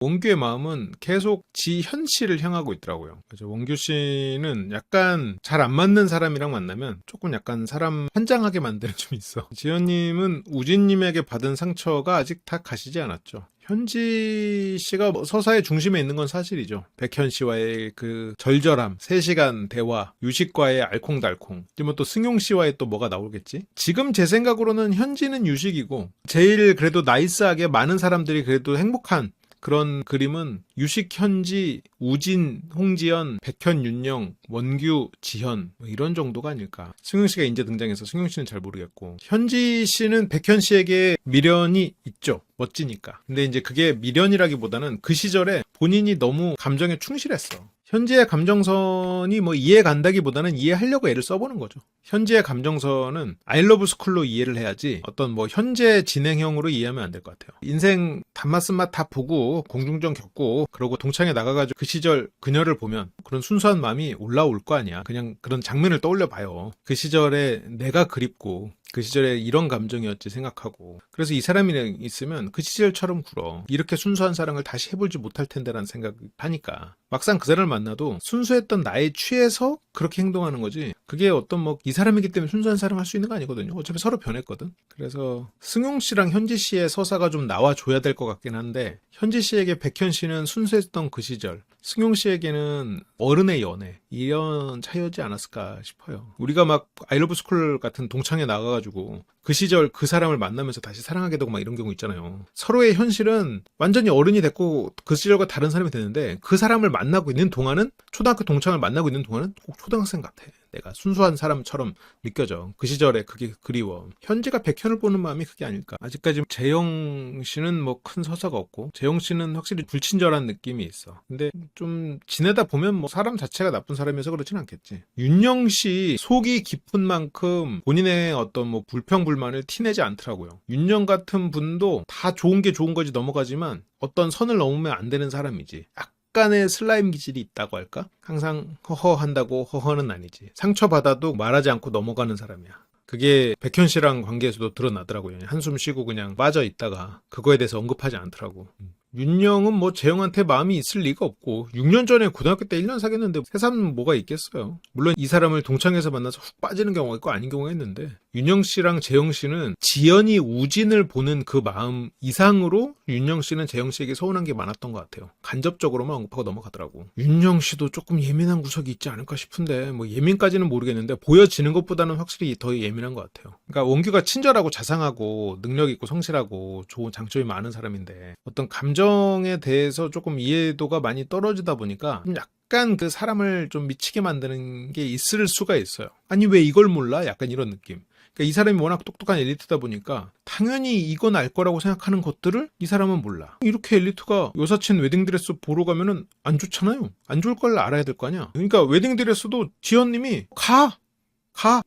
원규의 마음은 계속 지현 씨를 향하고 있더라고요. 그래서 원규 씨는 약간 잘 안 맞는 사람이랑 만나면 조금 약간 사람 환장하게 만드는 좀 있어. 지현님은 우진님에게 받은 상처가 아직 다 가시지 않았죠. 현지 씨가 서사의 중심에 있는 건 사실이죠. 백현 씨와의 그 절절함, 3시간 대화, 유식과의 알콩달콩, 그리고 또 승용 씨와의 또 뭐가 나오겠지? 지금 제 생각으로는 현지는 유식이고 제일 그래도 나이스하게 많은 사람들이 그래도 행복한 그런 그림은 유식, 현지, 우진, 홍지연, 백현, 윤영, 원규, 지현 뭐 이런 정도가 아닐까. 승용 씨가 이제 등장해서 승용 씨는 잘 모르겠고 현지 씨는 백현 씨에게 미련이 있죠. 멋지니까. 근데 이제 그게 미련이라기보다는 그 시절에 본인이 너무 감정에 충실했어. 현지의 감정선이 뭐 이해 간다기보다는 이해하려고 애를 써보는 거죠. 현지의 감정선은 아이러브 스쿨로 이해를 해야지 어떤 뭐 현재 진행형으로 이해하면 안 될 것 같아요. 인생 단맛 쓴맛 다 보고 공중전 겪고 그러고 동창회 나가가지고 그 시절 그녀를 보면 그런 순수한 마음이 올라올 거 아니야. 그냥 그런 장면을 떠올려 봐요. 그 시절에 내가 그립고 그 시절에 이런 감정이었지 생각하고 그래서 이 사람이랑 있으면 그 시절처럼 굴어. 이렇게 순수한 사랑을 다시 해보지 못할 텐데라는 생각을 하니까 막상 그 사람을 만나도 순수했던 나에 취해서 그렇게 행동하는 거지 그게 어떤 뭐 이 사람이기 때문에 순수한 사랑을 할 수 있는 거 아니거든요. 어차피 서로 변했거든. 그래서 승용 씨랑 현지 씨의 서사가 좀 나와줘야 될 것 같긴 한데 현지 씨에게 백현 씨는 순수했던 그 시절 승용 씨에게는 어른의 연애 이런 차이였지 않았을까 싶어요. 우리가 막 아이러브 스쿨 같은 동창회 나가가지고 그 시절 그 사람을 만나면서 다시 사랑하게 되고 막 이런 경우 있잖아요. 서로의 현실은 완전히 어른이 됐고 그 시절과 다른 사람이 됐는데 그 사람을 만나고 있는 동안은 초등학교 동창을 만나고 있는 동안은 꼭 초등학생 같아. 내가 순수한 사람처럼 느껴져. 그 시절에 그게 그리워. 현지가 백현을 보는 마음이 그게 아닐까. 아직까지 재영 씨는 뭐 큰 서사가 없고 재영 씨는 확실히 불친절한 느낌이 있어. 근데 좀 지내다 보면 뭐 사람 자체가 나쁜 사람이어서 그렇진 않겠지. 윤영 씨 속이 깊은 만큼 본인의 어떤 뭐 불평불만을 티내지 않더라고요. 윤영 같은 분도 다 좋은 게 좋은 거지 넘어가지만 어떤 선을 넘으면 안 되는 사람이지. 약간의 슬라임 기질이 있다고 할까? 항상 허허한다고 허허는 아니지. 상처받아도 말하지 않고 넘어가는 사람이야. 그게 백현 씨랑 관계에서도 드러나더라고요. 한숨 쉬고 그냥 빠져 있다가 그거에 대해서 언급하지 않더라고. 윤영은 뭐 재영한테 마음이 있을 리가 없고 6년 전에 고등학교 때 1년 사귀었는데 새삼 뭐가 있겠어요. 물론 이 사람을 동창에서 만나서 훅 빠지는 경우가 있고 아닌 경우가 있는데 윤영 씨랑 재영 씨는 지연이 우진을 보는 그 마음 이상으로 윤영 씨는 재영 씨에게 서운한 게 많았던 것 같아요. 간접적으로만 언급하고 넘어가더라고. 윤영 씨도 조금 예민한 구석이 있지 않을까 싶은데 뭐 예민까지는 모르겠는데 보여지는 것보다는 확실히 더 예민한 것 같아요. 그러니까 원규가 친절하고 자상하고 능력 있고 성실하고 좋은 장점이 많은 사람인데 어떤 감정에 대해서 조금 이해도가 많이 떨어지다 보니까 좀 약간 그 사람을 좀 미치게 만드는 게 있을 수가 있어요. 아니 왜 이걸 몰라? 약간 이런 느낌. 그러니까 이 사람이 워낙 똑똑한 엘리트다 보니까 당연히 이건 알 거라고 생각하는 것들을 이 사람은 몰라. 이렇게 엘리트가 여사친 웨딩드레스 보러 가면은 안 좋잖아요. 안 좋을 걸 알아야 될 거 아니야. 그러니까 웨딩드레스도 지연님이 가.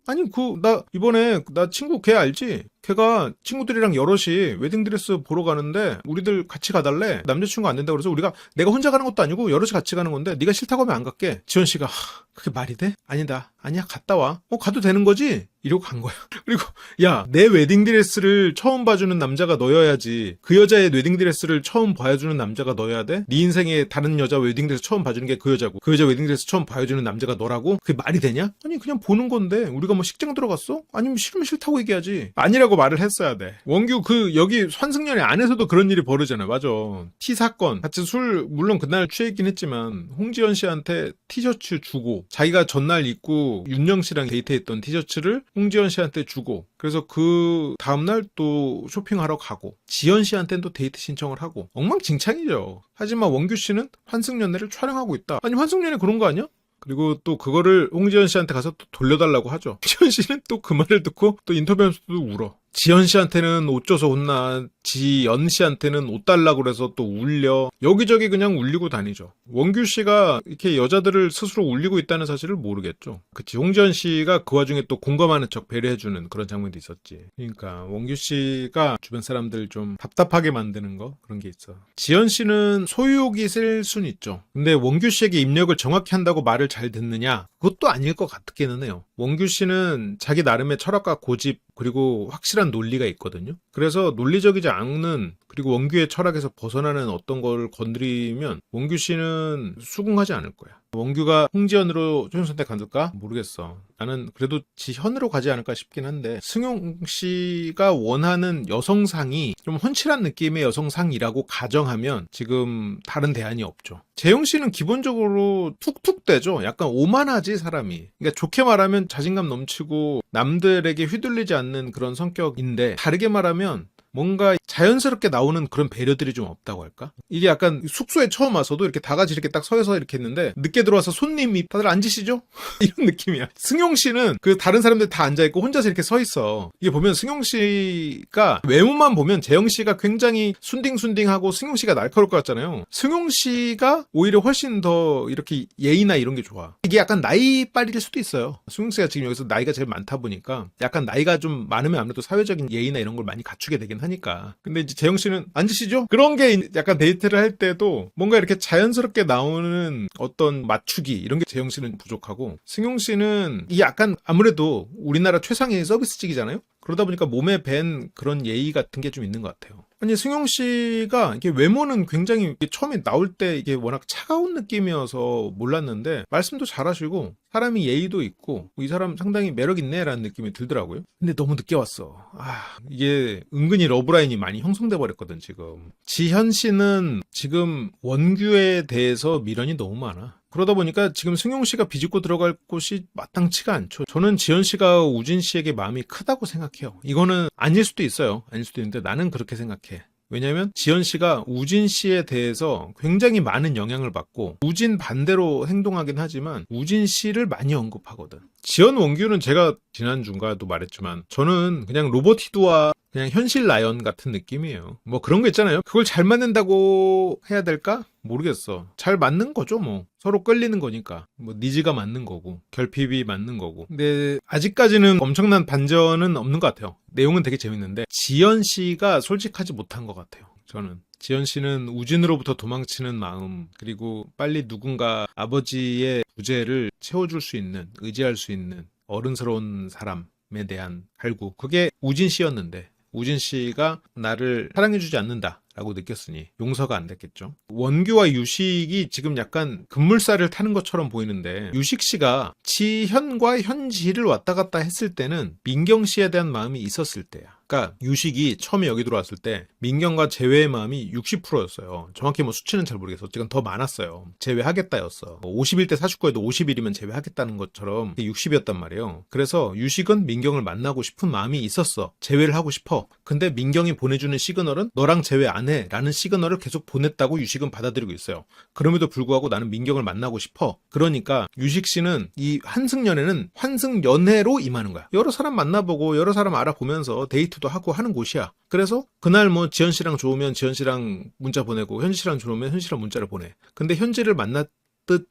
아니 나 이번에 나 친구 걔 알지? 걔가 친구들이랑 여럿이 웨딩드레스 보러 가는데 우리들 같이 가달래. 남자친구 안 된다고 그래서 내가 혼자 가는 것도 아니고 여럿이 같이 가는 건데 네가 싫다고 하면 안 갈게. 지연 씨가 그게 말이 돼? 아니야 갔다 와. 가도 되는 거지? 이러고 간 거야. 그리고 야 내 웨딩드레스를 처음 봐주는 남자가 너여야지. 그 여자의 웨딩드레스를 처음 봐주는 남자가 너여야 돼? 네 인생에 다른 여자 웨딩드레스 처음 봐주는 게 그 여자고 그 여자 웨딩드레스 처음 봐주는 남자가 너라고? 그게 말이 되냐? 아니 그냥 보는 건데 우리가 뭐 식장 들어갔어? 아니면 싫으면 싫다고 얘기하지. 아니라고 말을 했어야 돼. 원규 여기 환승연애 안에서도 그런 일이 벌어지잖아요. 맞아. 티 사건 같이 술 물론 그날 취했긴 했지만 홍지연 씨한테 티셔츠 주고 자기가 전날 입고 윤영 씨랑 데이트했던 티셔츠를 홍지연 씨한테 주고 그래서 그 다음날 또 쇼핑하러 가고 지연 씨한테는 또 데이트 신청을 하고 엉망진창이죠. 하지만 원규 씨는 환승연애를 촬영하고 있다. 아니 환승연애 그런 거 아니야? 그리고 또 그거를 홍지연 씨한테 가서 또 돌려달라고 하죠. 지연 씨는 또 그 말을 듣고 또 인터뷰하면서도 울어. 지연 씨한테는 옷 줘서 혼나, 지연 씨한테는 옷 달라고 그래서 또 울려. 여기저기 그냥 울리고 다니죠. 원규 씨가 이렇게 여자들을 스스로 울리고 있다는 사실을 모르겠죠. 그치, 홍지연 씨가 그 와중에 또 공감하는 척 배려해주는 그런 장면도 있었지. 그러니까 원규 씨가 주변 사람들 좀 답답하게 만드는 거 그런 게 있어. 지연 씨는 소유욕이 셀 순 있죠. 근데 원규 씨에게 입력을 정확히 한다고 말을 잘 듣느냐? 그것도 아닐 것 같기는 해요. 원규 씨는 자기 나름의 철학과 고집 그리고 확실한 논리가 있거든요. 그래서 논리적이지 않은 그리고 원규의 철학에서 벗어나는 어떤 걸 건드리면 원규 씨는 수긍하지 않을 거야. 원규가 홍지연으로 최종 선택할까? 모르겠어. 나는 그래도 지현으로 가지 않을까 싶긴 한데, 승용 씨가 원하는 여성상이 좀 훤칠한 느낌의 여성상이라고 가정하면 지금 다른 대안이 없죠. 재영 씨는 기본적으로 툭툭대죠. 약간 오만하지, 사람이. 그러니까 좋게 말하면 자신감 넘치고 남들에게 휘둘리지 않는 그런 성격인데, 다르게 말하면 뭔가 자연스럽게 나오는 그런 배려들이 좀 없다고 할까? 이게 약간 숙소에 처음 와서도 이렇게 다 같이 이렇게 딱 서서 이렇게 했는데, 늦게 들어와서 손님이 다들 앉으시죠? 이런 느낌이야. 승용 씨는 그 다른 사람들 다 앉아있고 혼자서 이렇게 서 있어. 이게 보면 승용 씨가 외모만 보면 재영 씨가 굉장히 순딩순딩하고 승용 씨가 날카로울 것 같잖아요. 승용 씨가 오히려 훨씬 더 이렇게 예의나 이런 게 좋아. 이게 약간 나이 빨일 수도 있어요. 승용 씨가 지금 여기서 나이가 제일 많다 보니까 약간 나이가 좀 많으면 아무래도 사회적인 예의나 이런 걸 많이 갖추게 되긴 하니까. 근데 이제 재영 씨는 앉으시죠? 그런 게 약간 데이트를 할 때도 뭔가 이렇게 자연스럽게 나오는 어떤 맞추기 이런 게 재영 씨는 부족하고, 승용 씨는 이 약간 아무래도 우리나라 최상의 서비스직이잖아요. 그러다 보니까 몸에 밴 그런 예의 같은 게 좀 있는 것 같아요. 아니, 승용 씨가 이게 외모는 굉장히 이게 처음에 나올 때 이게 워낙 차가운 느낌이어서 몰랐는데, 말씀도 잘하시고 사람이 예의도 있고 이 사람 상당히 매력 있네라는 느낌이 들더라고요. 근데 너무 늦게 왔어. 이게 은근히 러브라인이 많이 형성돼 버렸거든 지금. 지현 씨는 지금 원규에 대해서 미련이 너무 많아. 그러다 보니까 지금 승용 씨가 비집고 들어갈 곳이 마땅치가 않죠. 저는 지현 씨가 우진 씨에게 마음이 크다고 생각해요. 이거는 아닐 수도 있어요. 아닐 수도 있는데 나는 그렇게 생각해. 왜냐면 지현 씨가 우진 씨에 대해서 굉장히 많은 영향을 받고, 우진 반대로 행동하긴 하지만 우진 씨를 많이 언급하거든. 지현 원규는 제가 지난주인가도 말했지만 저는 그냥 로버트 히드와 그냥 현실 라이언 같은 느낌이에요. 뭐 그런 거 있잖아요. 그걸 잘 맞는다고 해야 될까? 모르겠어. 잘 맞는 거죠, 뭐. 서로 끌리는 거니까. 뭐 니즈가 맞는 거고 결핍이 맞는 거고. 근데 아직까지는 엄청난 반전은 없는 것 같아요. 내용은 되게 재밌는데 지연 씨가 솔직하지 못한 것 같아요. 저는. 지연 씨는 우진으로부터 도망치는 마음, 그리고 빨리 누군가 아버지의 부재를 채워줄 수 있는, 의지할 수 있는 어른스러운 사람에 대한 갈구, 그게 우진 씨였는데 우진 씨가 나를 사랑해주지 않는다 라고 느꼈으니 용서가 안 됐겠죠. 원규와 유식이 지금 약간 급물살을 타는 것처럼 보이는데, 유식 씨가 지현과 현지를 왔다 갔다 했을 때는 민경 씨에 대한 마음이 있었을 때야. 그러니까 유식이 처음에 여기 들어왔을 때 민경과 재회의 마음이 60%였어요. 정확히 뭐 수치는 잘 모르겠어. 지금 더 많았어요. 재회하겠다였어. 51대 49에도 51이면 재회하겠다는 것처럼 60이었단 말이에요. 그래서 유식은 민경을 만나고 싶은 마음이 있었어. 재회를 하고 싶어. 근데 민경이 보내주는 시그널은 너랑 재회 안 해 라는 시그널을 계속 보냈다고 유식은 받아들이고 있어요. 그럼에도 불구하고 나는 민경을 만나고 싶어. 그러니까 유식 씨는 이 환승연애는 환승연애로 임하는 거야. 여러 사람 만나보고 여러 사람 알아보면서 데이트도 하고 하는 곳이야. 그래서 그날 뭐 지현 씨랑 좋으면 지현 씨랑 문자 보내고 현지 씨랑 좋으면 현지 씨랑 문자를 보내. 근데 현지를 만났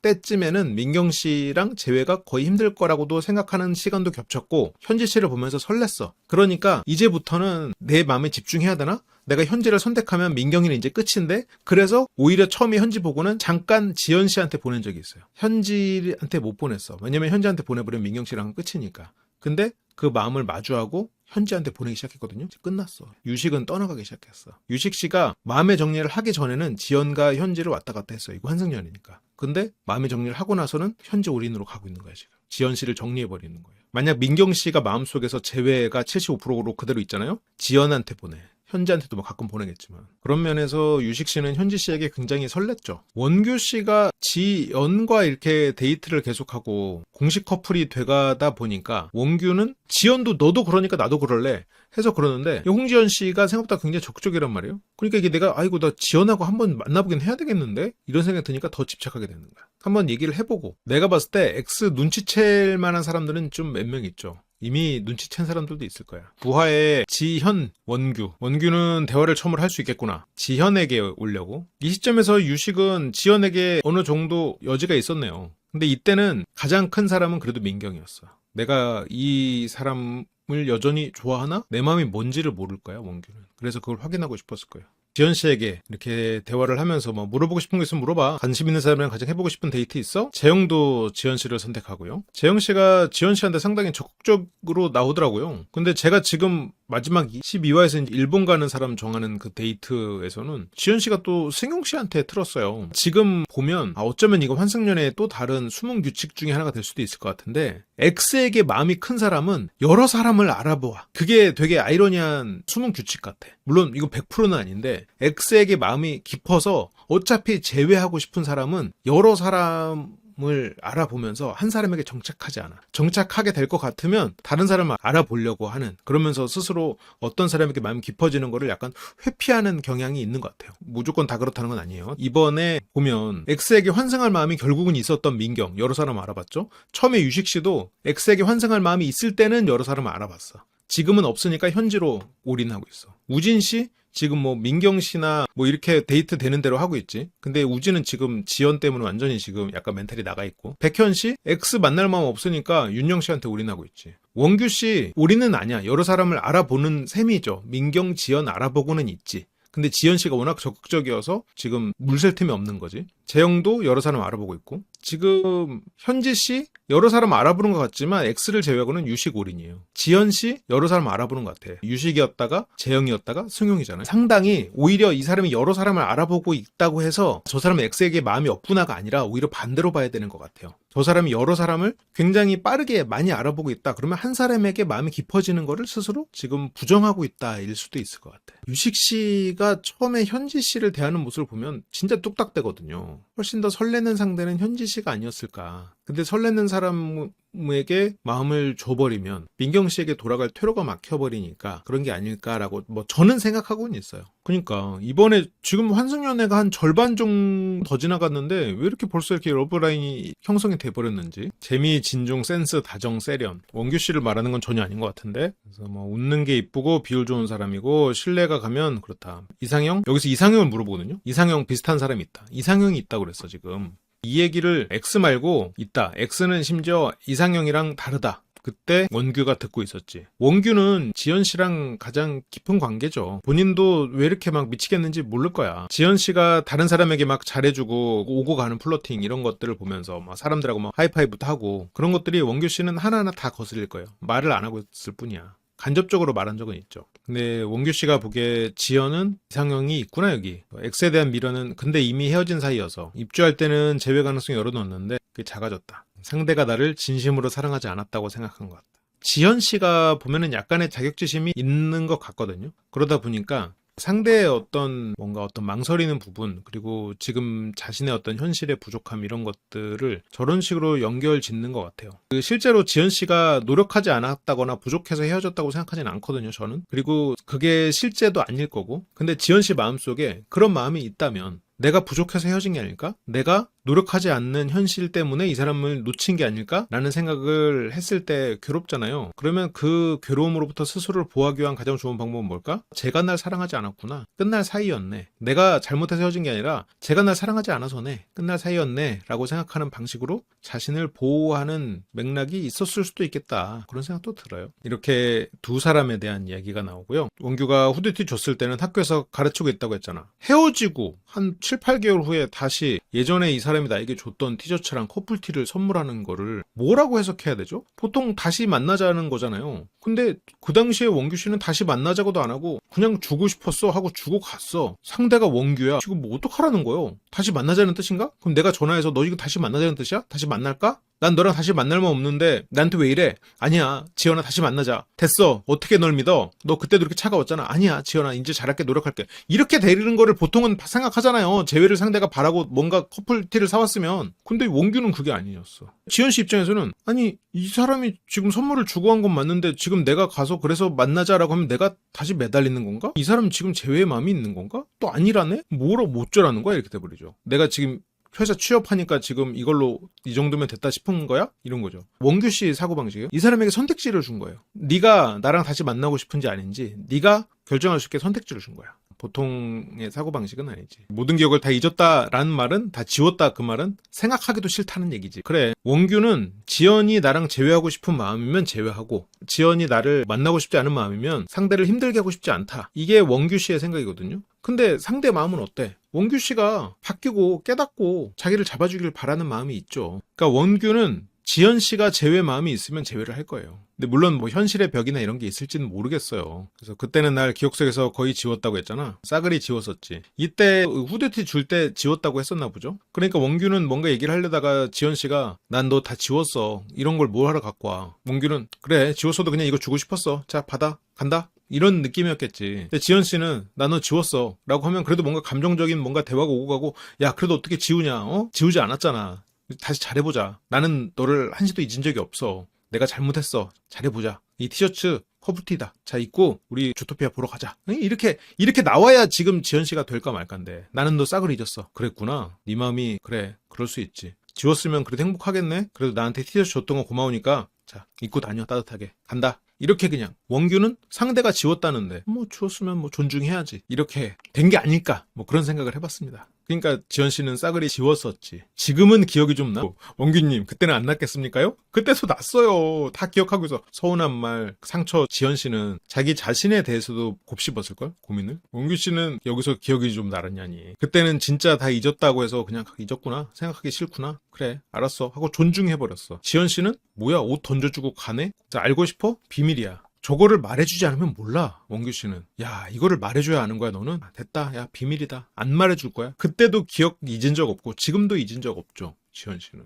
때쯤에는 민경 씨랑 재회가 거의 힘들 거라고도 생각하는 시간도 겹쳤고, 현지 씨를 보면서 설렜어. 그러니까 이제부터는 내 마음에 집중해야 되나? 내가 현지를 선택하면 민경이는 이제 끝인데, 그래서 오히려 처음에 현지 보고는 잠깐 지연 씨한테 보낸 적이 있어요. 현지한테 못 보냈어. 왜냐면 현지한테 보내버리면 민경 씨랑은 끝이니까. 근데 그 마음을 마주하고 현지한테 보내기 시작했거든요. 끝났어. 유식은 떠나가기 시작했어. 유식 씨가 마음의 정리를 하기 전에는 지연과 현지를 왔다 갔다 했어요. 이거 환승연이니까. 근데 마음의 정리를 하고 나서는 현지 올인으로 가고 있는 거야 지금. 지연 씨를 정리해버리는 거예요. 만약 민경 씨가 마음속에서 재회가 75%로 그대로 있잖아요. 지연한테 보내. 현지한테도 뭐 가끔 보내겠지만. 그런 면에서 유식 씨는 현지 씨에게 굉장히 설렜죠. 원규 씨가 지연과 이렇게 데이트를 계속하고 공식 커플이 돼가다 보니까 원규는 지연도 너도 그러니까 나도 그럴래 해서 그러는데, 홍지연 씨가 생각보다 굉장히 적극적이란 말이에요. 그러니까 이게 내가 나 지연하고 한번 만나보긴 해야 되겠는데? 이런 생각이 드니까 더 집착하게 되는 거야. 한번 얘기를 해보고. 내가 봤을 때 X 눈치챌 만한 사람들은 좀 몇 명 있죠. 이미 눈치챈 사람들도 있을 거야. 부하의 지현, 원규. 원규는 대화를 처음으로 할 수 있겠구나. 지현에게 오려고. 이 시점에서 유식은 지현에게 어느 정도 여지가 있었네요. 근데 이때는 가장 큰 사람은 그래도 민경이었어. 내가 이 사람을 여전히 좋아하나? 내 마음이 뭔지를 모를 거야, 원규는. 그래서 그걸 확인하고 싶었을 거예요. 지연 씨에게 이렇게 대화를 하면서 뭐 물어보고 싶은 거 있으면 물어봐. 관심 있는 사람이랑 가장 해보고 싶은 데이트 있어? 재영도 지연 씨를 선택하고요. 재영 씨가 지연 씨한테 상당히 적극적으로 나오더라고요. 근데 제가 지금 마지막 12화에서 일본 가는 사람 정하는 그 데이트에서는 지연 씨가 또 승용 씨한테 틀었어요. 지금 보면 어쩌면 이거 환승연애의 또 다른 숨은 규칙 중에 하나가 될 수도 있을 것 같은데 X에게 마음이 큰 사람은 여러 사람을 알아보아. 그게 되게 아이러니한 숨은 규칙 같아. 물론 이건 100%는 아닌데 X에게 마음이 깊어서 어차피 제외하고 싶은 사람은 여러 사람을 알아보면서 한 사람에게 정착하지 않아. 정착하게 될 것 같으면 다른 사람을 알아보려고 하는, 그러면서 스스로 어떤 사람에게 마음이 깊어지는 거를 약간 회피하는 경향이 있는 것 같아요. 무조건 다 그렇다는 건 아니에요. 이번에 보면 X에게 환승할 마음이 결국은 있었던 민경, 여러 사람 알아봤죠. 처음에 유식 씨도 X에게 환승할 마음이 있을 때는 여러 사람을 알아봤어. 지금은 없으니까 현지로 올인하고 있어. 우진 씨? 지금 뭐 민경 씨나 뭐 이렇게 데이트 되는 대로 하고 있지. 근데 우진은 지금 지연 때문에 완전히 지금 약간 멘탈이 나가 있고. 백현 씨? X 만날 마음 없으니까 윤영 씨한테 올인하고 있지. 원규 씨 올인은 아니야. 여러 사람을 알아보는 셈이죠. 민경, 지연 알아보고는 있지. 근데 지연 씨가 워낙 적극적이어서 지금 물샐 틈이 없는 거지. 재영도 여러 사람 알아보고 있고. 지금 현지 씨 여러 사람 알아보는 것 같지만 X를 제외하고는 유식 올인이에요. 지연 씨 여러 사람 알아보는 것 같아. 유식이었다가 재영이었다가 승용이잖아요. 상당히 오히려 이 사람이 여러 사람을 알아보고 있다고 해서 저 사람은 X에게 마음이 없구나가 아니라 오히려 반대로 봐야 되는 것 같아요. 저 사람이 여러 사람을 굉장히 빠르게 많이 알아보고 있다. 그러면 한 사람에게 마음이 깊어지는 거를 스스로 지금 부정하고 있다 일 수도 있을 것 같아요. 유식 씨가 처음에 현지 씨를 대하는 모습을 보면 진짜 뚝딱대거든요. 훨씬 더 설레는 상대는 현지 씨가 아니었을까. 근데 설레는 사람에게 마음을 줘버리면 민경 씨에게 돌아갈 퇴로가 막혀버리니까 그런 게 아닐까라고 뭐 저는 생각하고는 있어요. 그러니까 이번에 지금 환승연애가 한 절반 정도 더 지나갔는데 왜 이렇게 벌써 이렇게 러브라인이 형성이 돼버렸는지. 재미, 진중, 센스, 다정, 세련. 원규 씨를 말하는 건 전혀 아닌 것 같은데. 그래서 뭐 웃는 게 이쁘고 비율 좋은 사람이고 신뢰가 가면 그렇다. 이상형? 여기서 이상형을 물어보거든요. 이상형 비슷한 사람이 있다. 이상형이 있다고 그랬어 지금. 이 얘기를 X 말고 있다. X는 심지어 이상형이랑 다르다. 그때 원규가 듣고 있었지. 원규는 지연 씨랑 가장 깊은 관계죠. 본인도 왜 이렇게 막 미치겠는지 모를 거야. 지연 씨가 다른 사람에게 막 잘해주고 오고 가는 플러팅 이런 것들을 보면서 막 사람들하고 막 하이파이브도 하고 그런 것들이 원규 씨는 하나하나 다 거슬릴 거예요. 말을 안 하고 있을 뿐이야. 간접적으로 말한 적은 있죠. 근데 원규 씨가 보기에 지연은 이상형이 있구나 여기. X에 대한 미련은 근데 이미 헤어진 사이여서 입주할 때는 재회 가능성이 열어놓았는데 그게 작아졌다. 상대가 나를 진심으로 사랑하지 않았다고 생각한 것 같다. 지연 씨가 보면은 약간의 자격지심이 있는 것 같거든요. 그러다 보니까 상대의 어떤 뭔가 어떤 망설이는 부분 그리고 지금 자신의 어떤 현실의 부족함 이런 것들을 저런 식으로 연결 짓는 것 같아요. 실제로 지연 씨가 노력하지 않았다거나 부족해서 헤어졌다고 생각하진 않거든요 저는. 그리고 그게 실제도 아닐 거고. 근데 지연 씨 마음속에 그런 마음이 있다면 내가 부족해서 헤어진 게 아닐까? 내가 노력하지 않는 현실 때문에 이 사람을 놓친 게 아닐까? 라는 생각을 했을 때 괴롭잖아요. 그러면 그 괴로움으로부터 스스로를 보호하기 위한 가장 좋은 방법은 뭘까? 쟤가 날 사랑하지 않았구나. 끝날 사이였네. 내가 잘못해서 헤어진 게 아니라 쟤가 날 사랑하지 않아서네. 끝날 사이였네. 라고 생각하는 방식으로 자신을 보호하는 맥락이 있었을 수도 있겠다. 그런 생각도 들어요. 이렇게 두 사람에 대한 이야기가 나오고요. 원규가 후드티 줬을 때는 학교에서 가르치고 있다고 했잖아. 헤어지고 한 7, 8개월 후에 다시 예전에 이 사람이 나에게 줬던 티셔츠랑 커플티를 선물하는 거를 뭐라고 해석해야 되죠? 보통 다시 만나자는 거잖아요. 근데 그 당시에 원규 씨는 다시 만나자고도 안 하고 그냥 주고 싶었어 하고 주고 갔어. 상대가 원규야. 지금 뭐 어떡하라는 거예요? 다시 만나자는 뜻인가? 그럼 내가 전화해서 너 이거 다시 만나자는 뜻이야? 다시 만날까? 난 너랑 다시 만날 만 없는데 나한테 왜 이래? 아니야 지연아 다시 만나자. 됐어. 어떻게 널 믿어? 너 그때도 이렇게 차가웠잖아. 아니야 지연아 이제 잘할게 노력할게. 이렇게 되는 거를 보통은 생각하잖아요. 재회를 상대가 바라고 뭔가 커플티를 사왔으면. 근데 원규는 그게 아니었어. 지연 씨 입장에서는 아니 이 사람이 지금 선물을 주고 간 건 맞는데 지금 내가 가서 그래서 만나자라고 하면 내가 다시 매달리는 건가? 이 사람 지금 재회의 마음이 있는 건가? 또 아니라네? 뭐라고 못 쩌라는 거야? 이렇게 돼버리죠. 내가 지금 회사 취업하니까 지금 이걸로 이 정도면 됐다 싶은 거야? 이런 거죠. 원규 씨 사고방식이에요. 이 사람에게 선택지를 준 거예요. 네가 나랑 다시 만나고 싶은지 아닌지 네가 결정할 수 있게 선택지를 준 거야. 보통의 사고방식은 아니지. 모든 기억을 다 잊었다라는 말은, 다 지웠다 그 말은 생각하기도 싫다는 얘기지. 그래, 원규는 지연이 나랑 재회하고 싶은 마음이면 재회하고, 지연이 나를 만나고 싶지 않은 마음이면 상대를 힘들게 하고 싶지 않다. 이게 원규 씨의 생각이거든요. 근데 상대 마음은 어때? 원규 씨가 바뀌고 깨닫고 자기를 잡아주길 바라는 마음이 있죠. 그러니까 원규는 지연 씨가 재회 마음이 있으면 재회를 할 거예요. 근데 물론 뭐 현실의 벽이나 이런 게 있을지는 모르겠어요. 그래서 그때는 날 기억 속에서 거의 지웠다고 했잖아. 싸그리 지웠었지. 이때 후드티 줄 때 지웠다고 했었나 보죠. 그러니까 원규는 뭔가 얘기를 하려다가 지연 씨가 난 너 다 지웠어. 이런 걸 뭘 하러 갖고 와. 원규는 그래 지웠어도 그냥 이거 주고 싶었어. 자 받아 간다. 이런 느낌이었겠지. 근데 지연 씨는 나 너 지웠어 라고 하면 그래도 뭔가 감정적인 뭔가 대화가 오고 가고, 야 그래도 어떻게 지우냐, 지우지 않았잖아, 다시 잘해보자, 나는 너를 한시도 잊은 적이 없어, 내가 잘못했어, 잘해보자, 이 티셔츠 커브티다, 자 입고 우리 주토피아 보러 가자, 이렇게 나와야 지금 지연 씨가 될까 말까인데, 나는 너 싹을 잊었어. 그랬구나. 네 마음이 그래, 그럴 수 있지. 지웠으면 그래도 행복하겠네. 그래도 나한테 티셔츠 줬던 거 고마우니까 자 입고 다녀, 따뜻하게 간다. 이렇게 그냥 원규는 상대가 지웠다는데 뭐 지웠으면 뭐 존중해야지, 이렇게 된 게 아닐까, 뭐 그런 생각을 해봤습니다. 그러니까 지연 씨는 싸그리 지웠었지. 지금은 기억이 좀 나. 원규님 그때는 안 났겠습니까요? 그때도 났어요. 다 기억하고 있어. 서운한 말, 상처. 지연 씨는 자기 자신에 대해서도 곱씹었을걸, 고민을. 원규 씨는 여기서 기억이 좀 나랬냐니. 그때는 진짜 다 잊었다고 해서 그냥 잊었구나, 생각하기 싫구나, 그래 알았어 하고 존중해버렸어. 지연 씨는 뭐야, 옷 던져주고 가네? 자, 알고 싶어? 비밀이야. 저거를 말해주지 않으면 몰라. 원규 씨는 야 이거를 말해줘야 아는 거야. 너는 됐다, 야 비밀이다, 안 말해줄 거야. 그때도 기억 잊은 적 없고 지금도 잊은 적 없죠, 지연 씨는.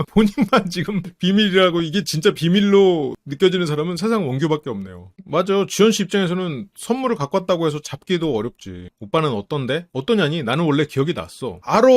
본인만 지금 비밀이라고, 이게 진짜 비밀로 느껴지는 사람은 세상 원규밖에 없네요. 맞아, 지연 씨 입장에서는 선물을 갖고 왔다고 해서 잡기도 어렵지. 오빠는 어떤데? 어떠냐니? 나는 원래 기억이 났어. 알아!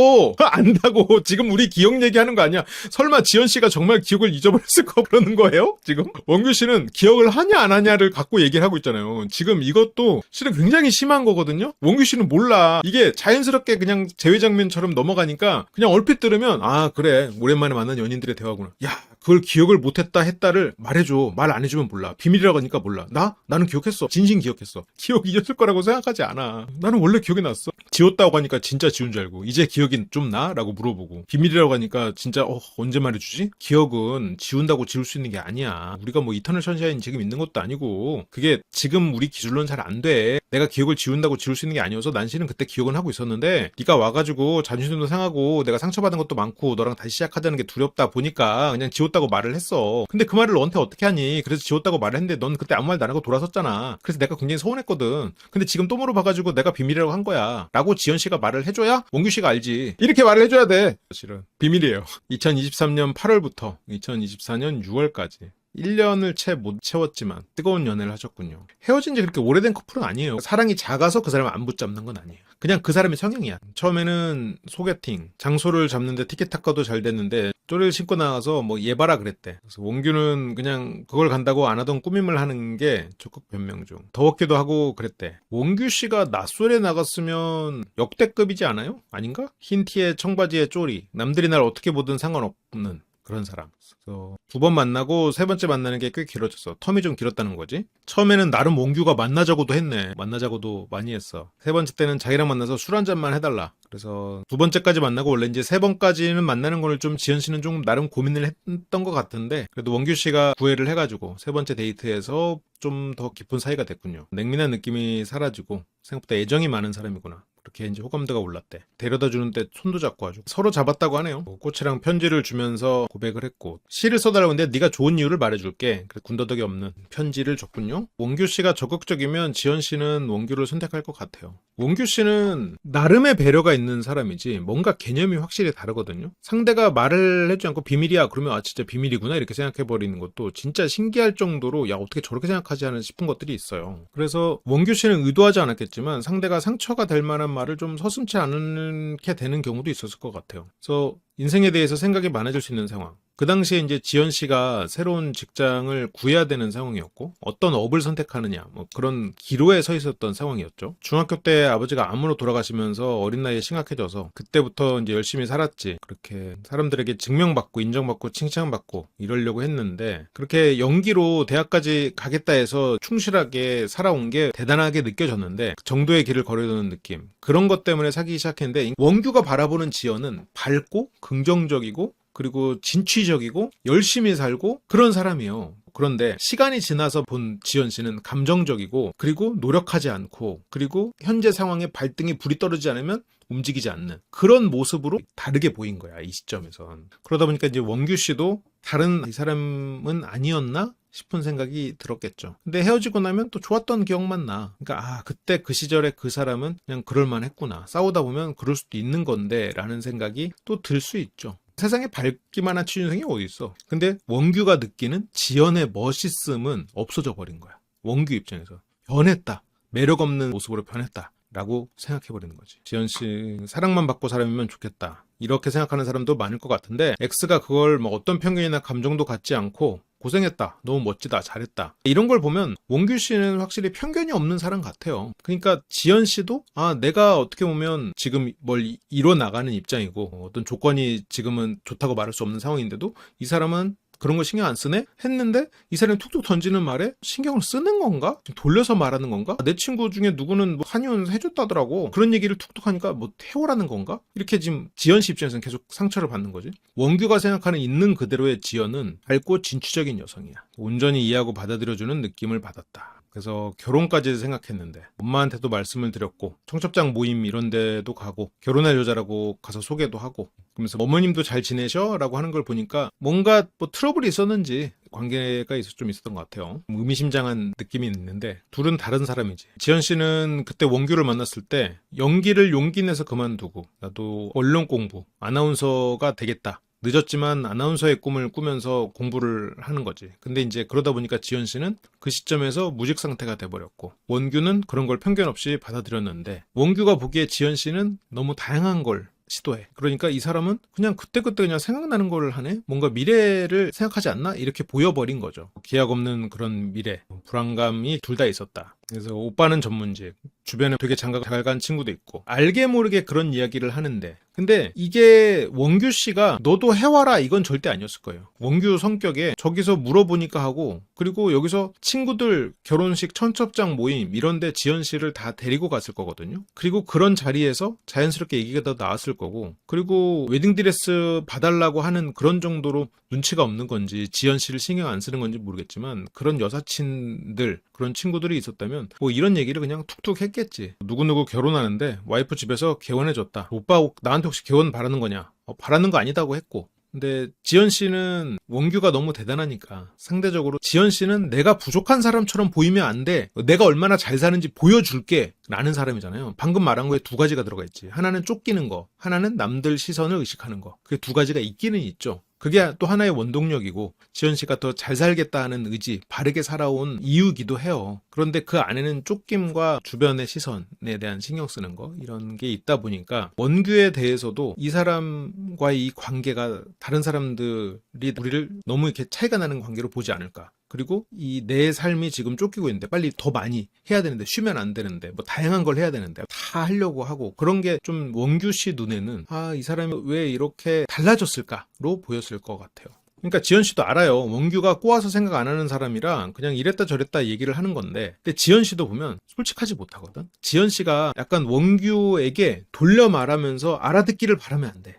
안다고. 지금 우리 기억 얘기하는 거 아니야. 설마 지연 씨가 정말 기억을 잊어버렸을 거 그러는 거예요? 지금? 원규 씨는 기억을 하냐 안 하냐를 갖고 얘기를 하고 있잖아요. 지금 이것도 실은 굉장히 심한 거거든요. 원규 씨는 몰라. 이게 자연스럽게 그냥 재회 장면처럼 넘어가니까 그냥 얼핏 들으면 아 그래 오랜만에 만난 연인들의 대화구나. 야 그걸 기억을 못했다 했다를 말해줘. 말 안 해주면 몰라. 비밀이라고 하니까 몰라. 나는 기억했어. 진심 기억했어. 기억 잊었을 거라고 생각하지 않아. 나는 원래 기억이 났어. 지웠다고 하니까 진짜 지운 줄 알고 이제 기억이 좀 나? 라고 물어보고, 비밀이라고 하니까 진짜 언제 말해주지? 기억은 지운다고 지울 수 있는 게 아니야. 우리가 뭐 이터널 선샤인 지금 있는 것도 아니고 그게 지금 우리 기술로는 잘 안 돼. 내가 기억을 지운다고 지울 수 있는 게 아니어서 난 실은 그때 기억은 하고 있었는데 네가 와가지고 자존심도 상하고 내가 상처받은 것도 많고 너랑 다시 시작하자는 게 두렵다 보니까 그냥 지웠다고 말을 했어. 근데 그 말을 너한테 어떻게 하니? 그래서 지웠다고 말을 했는데 넌 그때 아무 말도 안 하고 돌아섰잖아. 그래서 내가 굉장히 서운했거든. 근데 지금 또 물어봐가지고 내가 비밀이라고 한 거야 라고 지연 씨가 말을 해줘야 원규 씨가 알지. 이렇게 말을 해줘야 돼. 사실은 비밀이에요. 2023년 8월부터 2024년 6월까지 1년을 채 못 채웠지만 뜨거운 연애를 하셨군요. 헤어진 지 그렇게 오래된 커플은 아니에요. 사랑이 작아서 그 사람을 안 붙잡는 건 아니에요. 그냥 그 사람의 성향이야. 처음에는 소개팅, 장소를 잡는데 티켓타카도 잘 됐는데 쪼리를 신고 나가서 뭐 예봐라 그랬대. 그래서 원규는 그냥 그걸 간다고 안 하던 꾸밈을 하는 게 적극 변명 중. 더웠기도 하고 그랬대. 원규 씨가 낯설에 나갔으면 역대급이지 않아요? 아닌가? 흰 티에 청바지에 쪼리, 남들이 날 어떻게 보든 상관없는 그런 사람. 그래서 2번 만나고 3번째 만나는 게 꽤 길어졌어. 텀이 좀 길었다는 거지. 처음에는 나름 원규가 만나자고도 했네. 만나자고도 많이 했어. 3번째 때는 자기랑 만나서 술 한 잔만 해달라. 그래서 2번째까지 만나고 원래 이제 3번까지는 만나는 거를 좀 지연 씨는 좀 나름 고민을 했던 것 같은데 그래도 원규 씨가 구애를 해가지고 3번째 데이트에서 좀 더 깊은 사이가 됐군요. 냉민한 느낌이 사라지고 생각보다 애정이 많은 사람이구나. 그렇게 이제 호감도가 올랐대. 데려다 주는데 손도 잡고 아주 서로 잡았다고 하네요. 꽃이랑 편지를 주면서 고백을 했고, 시를 써달라고 했는데 네가 좋은 이유를 말해줄게. 그래 군더더기 없는 편지를 줬군요. 원규 씨가 적극적이면 지연 씨는 원규를 선택할 것 같아요. 원규 씨는 나름의 배려가 있는 사람이지 뭔가 개념이 확실히 다르거든요. 상대가 말을 해주지 않고 비밀이야 그러면 아 진짜 비밀이구나 이렇게 생각해버리는 것도 진짜 신기할 정도로 야 어떻게 저렇게 생각하지 하는 싶은 것들이 있어요. 그래서 원규 씨는 의도하지 않았겠지만 상대가 상처가 될 만한 말을 좀 서슴지 않게 되는 경우도 있었을 것 같아요. 그래서 인생에 대해서 생각이 많아질 수 있는 상황, 그 당시에 이제 지연 씨가 새로운 직장을 구해야 되는 상황이었고 어떤 업을 선택하느냐 뭐 그런 기로에 서 있었던 상황이었죠. 중학교 때 아버지가 암으로 돌아가시면서 어린 나이에 심각해져서 그때부터 이제 열심히 살았지. 그렇게 사람들에게 증명받고 인정받고 칭찬받고 이러려고 했는데 그렇게 연기로 대학까지 가겠다 해서 충실하게 살아온 게 대단하게 느껴졌는데 그 정도의 길을 걸어두는 느낌. 그런 것 때문에 사귀기 시작했는데 원규가 바라보는 지연은 밝고 긍정적이고 그리고 진취적이고 열심히 살고 그런 사람이에요. 그런데 시간이 지나서 본 지연 씨는 감정적이고 그리고 노력하지 않고 그리고 현재 상황에 발등에 불이 떨어지지 않으면 움직이지 않는 그런 모습으로 다르게 보인 거야, 이 시점에선. 그러다 보니까 이제 원규 씨도 다른 이 사람은 아니었나 싶은 생각이 들었겠죠. 근데 헤어지고 나면 또 좋았던 기억만 나. 그러니까 그때 그 시절에 그 사람은 그냥 그럴만 했구나. 싸우다 보면 그럴 수도 있는 건데 라는 생각이 또 들 수 있죠. 세상에 밝기만한 취준생이 어디 있어. 근데 원규가 느끼는 지연의 멋있음은 없어져 버린 거야. 원규 입장에서 변했다. 매력 없는 모습으로 변했다. 라고 생각해버리는 거지. 지연 씨 사랑만 받고 사람이면 좋겠다. 이렇게 생각하는 사람도 많을 것 같은데 X가 그걸 뭐 어떤 편견이나 감정도 갖지 않고 고생했다. 너무 멋지다. 잘했다. 이런 걸 보면 원규 씨는 확실히 편견이 없는 사람 같아요. 그러니까 지연 씨도 내가 어떻게 보면 지금 뭘 이뤄나가는 입장이고 어떤 조건이 지금은 좋다고 말할 수 없는 상황인데도 이 사람은 그런 거 신경 안 쓰네? 했는데 이 사람이 툭툭 던지는 말에 신경을 쓰는 건가? 돌려서 말하는 건가? 내 친구 중에 누구는 뭐 한의원 해줬다더라고. 그런 얘기를 툭툭 하니까 뭐 태호라는 건가? 이렇게 지금 지연 씨 입장에서는 계속 상처를 받는 거지. 원규가 생각하는 있는 그대로의 지연은 밝고 진취적인 여성이야. 온전히 이해하고 받아들여주는 느낌을 받았다. 그래서 결혼까지 생각했는데 엄마한테도 말씀을 드렸고 청첩장 모임 이런 데도 가고 결혼할 여자라고 가서 소개도 하고 그러면서 어머님도 잘 지내셔? 라고 하는 걸 보니까 뭔가 뭐 트러블이 있었는지 관계가 좀 있었던 것 같아요. 의미심장한 느낌이 있는데 둘은 다른 사람이지. 지연 씨는 그때 원규를 만났을 때 연기를 용기 내서 그만두고 나도 언론 공부 아나운서가 되겠다. 늦었지만 아나운서의 꿈을 꾸면서 공부를 하는 거지. 근데 이제 그러다 보니까 지연 씨는 그 시점에서 무직 상태가 돼버렸고 원규는 그런 걸 편견 없이 받아들였는데 원규가 보기에 지연 씨는 너무 다양한 걸 시도해. 그러니까 이 사람은 그냥 그때그때 그냥 생각나는 걸 하네? 뭔가 미래를 생각하지 않나? 이렇게 보여버린 거죠. 기약 없는 그런 미래, 불안감이 둘 다 있었다. 그래서 오빠는 전문직, 주변에 되게 장가가 잘 간 친구도 있고 알게 모르게 그런 이야기를 하는데 근데 이게 원규 씨가 너도 해와라 이건 절대 아니었을 거예요. 원규 성격에 저기서 물어보니까 하고 그리고 여기서 친구들 결혼식 청첩장 모임 이런데 지연 씨를 다 데리고 갔을 거거든요. 그리고 그런 자리에서 자연스럽게 얘기가 더 나왔을 거고 그리고 웨딩드레스 봐달라고 하는 그런 정도로 눈치가 없는 건지 지연 씨를 신경 안 쓰는 건지 모르겠지만 그런 여사친들 그런 친구들이 있었다면 뭐 이런 얘기를 그냥 툭툭 했겠지. 누구누구 결혼하는데 와이프 집에서 개원해줬다. 오빠 나한테 혹시 개원 바라는 거냐? 바라는 거 아니다고 했고 근데 지연 씨는 원규가 너무 대단하니까 상대적으로 지연 씨는 내가 부족한 사람처럼 보이면 안 돼. 내가 얼마나 잘 사는지 보여줄게 라는 사람이잖아요. 방금 말한 거에 두 가지가 들어가 있지. 하나는 쫓기는 거, 하나는 남들 시선을 의식하는 거. 그게 두 가지가 있기는 있죠. 그게 또 하나의 원동력이고 지연 씨가 더 잘 살겠다 하는 의지, 바르게 살아온 이유기도 해요. 그런데 그 안에는 쫓김과 주변의 시선에 대한 신경 쓰는 거 이런 게 있다 보니까 원규에 대해서도 이 사람과의 이 관계가 다른 사람들이 우리를 너무 이렇게 차이가 나는 관계로 보지 않을까. 그리고 이 내 삶이 지금 쫓기고 있는데 빨리 더 많이 해야 되는데 쉬면 안 되는데 뭐 다양한 걸 해야 되는데 다 하려고 하고 그런 게 좀 원규 씨 눈에는 이 사람이 왜 이렇게 달라졌을까로 보였을 것 같아요. 그러니까 지연 씨도 알아요. 원규가 꼬아서 생각 안 하는 사람이랑 그냥 이랬다 저랬다 얘기를 하는 건데 근데 지연 씨도 보면 솔직하지 못하거든. 지연 씨가 약간 원규에게 돌려 말하면서 알아듣기를 바라면 안 돼.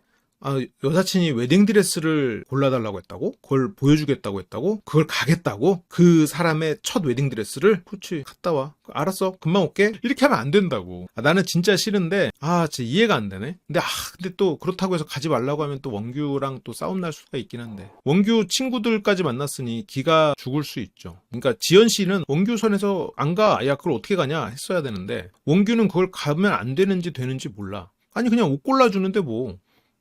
여사친이 웨딩드레스를 골라달라고 했다고? 그걸 보여주겠다고 했다고? 그걸 가겠다고? 그 사람의 첫 웨딩드레스를? 그렇지, 갔다 와. 알았어, 금방 올게. 이렇게 하면 안 된다고. 나는 진짜 싫은데 진짜 이해가 안 되네. 근데 또 그렇다고 해서 가지 말라고 하면 또 원규랑 또 싸움 날 수가 있긴 한데 원규 친구들까지 만났으니 기가 죽을 수 있죠. 그러니까 지연 씨는 원규 선에서 안 가. 야, 그걸 어떻게 가냐 했어야 되는데 원규는 그걸 가면 안 되는지 되는지 몰라. 아니 그냥 옷 골라주는데 뭐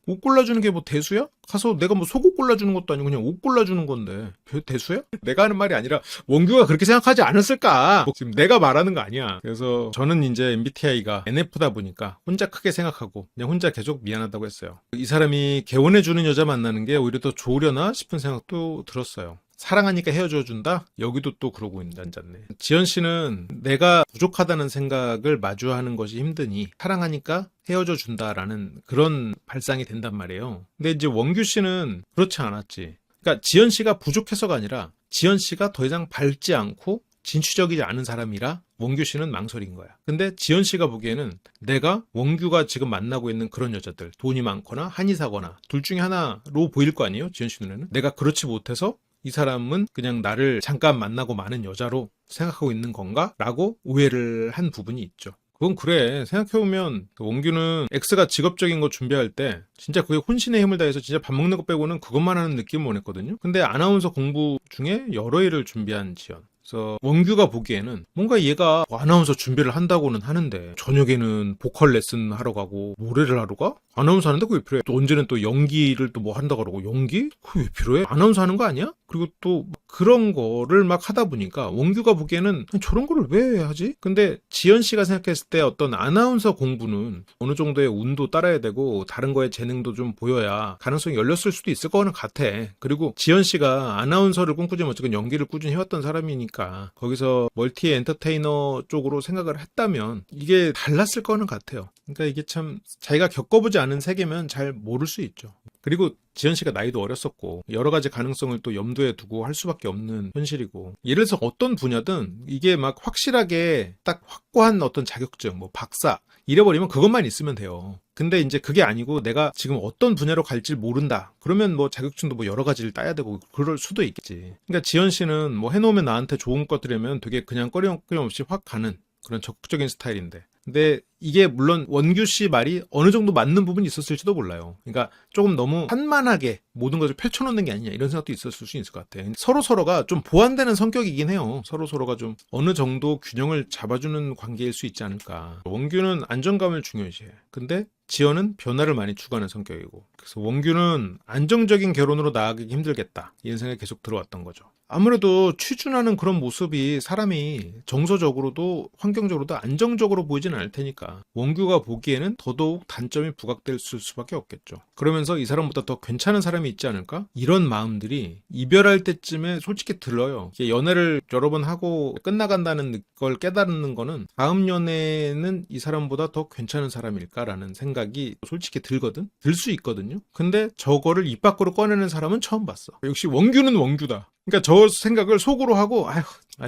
옷 골라주는 게 뭐 대수야? 가서 내가 뭐 속옷 골라주는 것도 아니고 그냥 옷 골라주는 건데 대수야? 내가 하는 말이 아니라 원규가 그렇게 생각하지 않았을까? 뭐 지금 내가 말하는 거 아니야. 그래서 저는 이제 MBTI가 NF다 보니까 혼자 크게 생각하고 그냥 혼자 계속 미안하다고 했어요. 이 사람이 개원해주는 여자 만나는 게 오히려 더 좋으려나 싶은 생각도 들었어요. 사랑하니까 헤어져 준다? 여기도 또 그러고 앉았네. 지연 씨는 내가 부족하다는 생각을 마주하는 것이 힘드니 사랑하니까 헤어져 준다라는 그런 발상이 된단 말이에요. 근데 이제 원규 씨는 그렇지 않았지. 그러니까 지연 씨가 부족해서가 아니라 지연 씨가 더 이상 밝지 않고 진취적이지 않은 사람이라 원규 씨는 망설인 거야. 근데 지연 씨가 보기에는 내가 원규가 지금 만나고 있는 그런 여자들, 돈이 많거나 한의사거나 둘 중에 하나로 보일 거 아니에요? 지연 씨 눈에는. 내가 그렇지 못해서 이 사람은 그냥 나를 잠깐 만나고 마는 여자로 생각하고 있는 건가? 라고 오해를 한 부분이 있죠. 그건 그래. 생각해보면 원규는 X가 직업적인 거 준비할 때 진짜 그게 혼신의 힘을 다해서 진짜 밥 먹는 거 빼고는 그것만 하는 느낌을 원했거든요. 근데 아나운서 공부 중에 여러 일을 준비한 지연. 그래서 원규가 보기에는 뭔가 얘가 아나운서 준비를 한다고는 하는데 저녁에는 보컬 레슨 하러 가고 노래를 하러 가? 아나운서 하는데 그게 왜 필요해? 또 언제는 또 연기를 또 뭐 한다고 그러고 연기? 그게 왜 필요해? 아나운서 하는 거 아니야? 그리고 또 그런 거를 막 하다 보니까 원규가 보기에는 저런 거를 왜 하지? 근데 지연 씨가 생각했을 때 어떤 아나운서 공부는 어느 정도의 운도 따라야 되고 다른 거에 재능도 좀 보여야 가능성이 열렸을 수도 있을 거는 같아. 그리고 지연 씨가 아나운서를 꿈꾸지 못하고 연기를 꾸준히 해왔던 사람이니까 거기서 멀티 엔터테이너 쪽으로 생각을 했다면 이게 달랐을 거는 같아요. 그러니까 이게 참 자기가 겪어보지 않은 세계면 잘 모를 수 있죠. 그리고 지연 씨가 나이도 어렸었고 여러 가지 가능성을 또 염두에 두고 할 수밖에 없는 현실이고 예를 들어서 어떤 분야든 이게 막 확실하게 딱 확고한 어떤 자격증 뭐 박사 잃어버리면 그것만 있으면 돼요. 근데 이제 그게 아니고 내가 지금 어떤 분야로 갈지 모른다. 그러면 뭐 자격증도 뭐 여러 가지를 따야 되고 그럴 수도 있겠지. 그러니까 지연 씨는 뭐 해놓으면 나한테 좋은 것들이면 되게 그냥 꺼림없이 확 가는 그런 적극적인 스타일인데 근데 이게 물론 원규 씨 말이 어느 정도 맞는 부분이 있었을지도 몰라요. 그러니까 조금 너무 산만하게 모든 것을 펼쳐놓는 게 아니냐 이런 생각도 있었을 수 있을 것 같아. 서로가 좀 보완되는 성격이긴 해요. 서로가 좀 어느 정도 균형을 잡아주는 관계일 수 있지 않을까. 원규는 안정감을 중요시해. 근데 지연은 변화를 많이 추구하는 성격이고 그래서 원규는 안정적인 결혼으로 나아가기 힘들겠다 이런 생각이 계속 들어왔던 거죠. 아무래도 취준하는 그런 모습이 사람이 정서적으로도 환경적으로도 안정적으로 보이진 않을 테니까 원규가 보기에는 더더욱 단점이 부각될 수밖에 없겠죠. 그러면서 이 사람보다 더 괜찮은 사람이 있지 않을까? 이런 마음들이 이별할 때쯤에 솔직히 들어요. 연애를 여러 번 하고 끝나간다는 걸 깨달는 거는 다음 연애는 이 사람보다 더 괜찮은 사람일까라는 생각이 솔직히 들거든? 들 수 있거든요. 근데 저거를 입 밖으로 꺼내는 사람은 처음 봤어. 역시 원규는 원규다. 그러니까 저 생각을 속으로 하고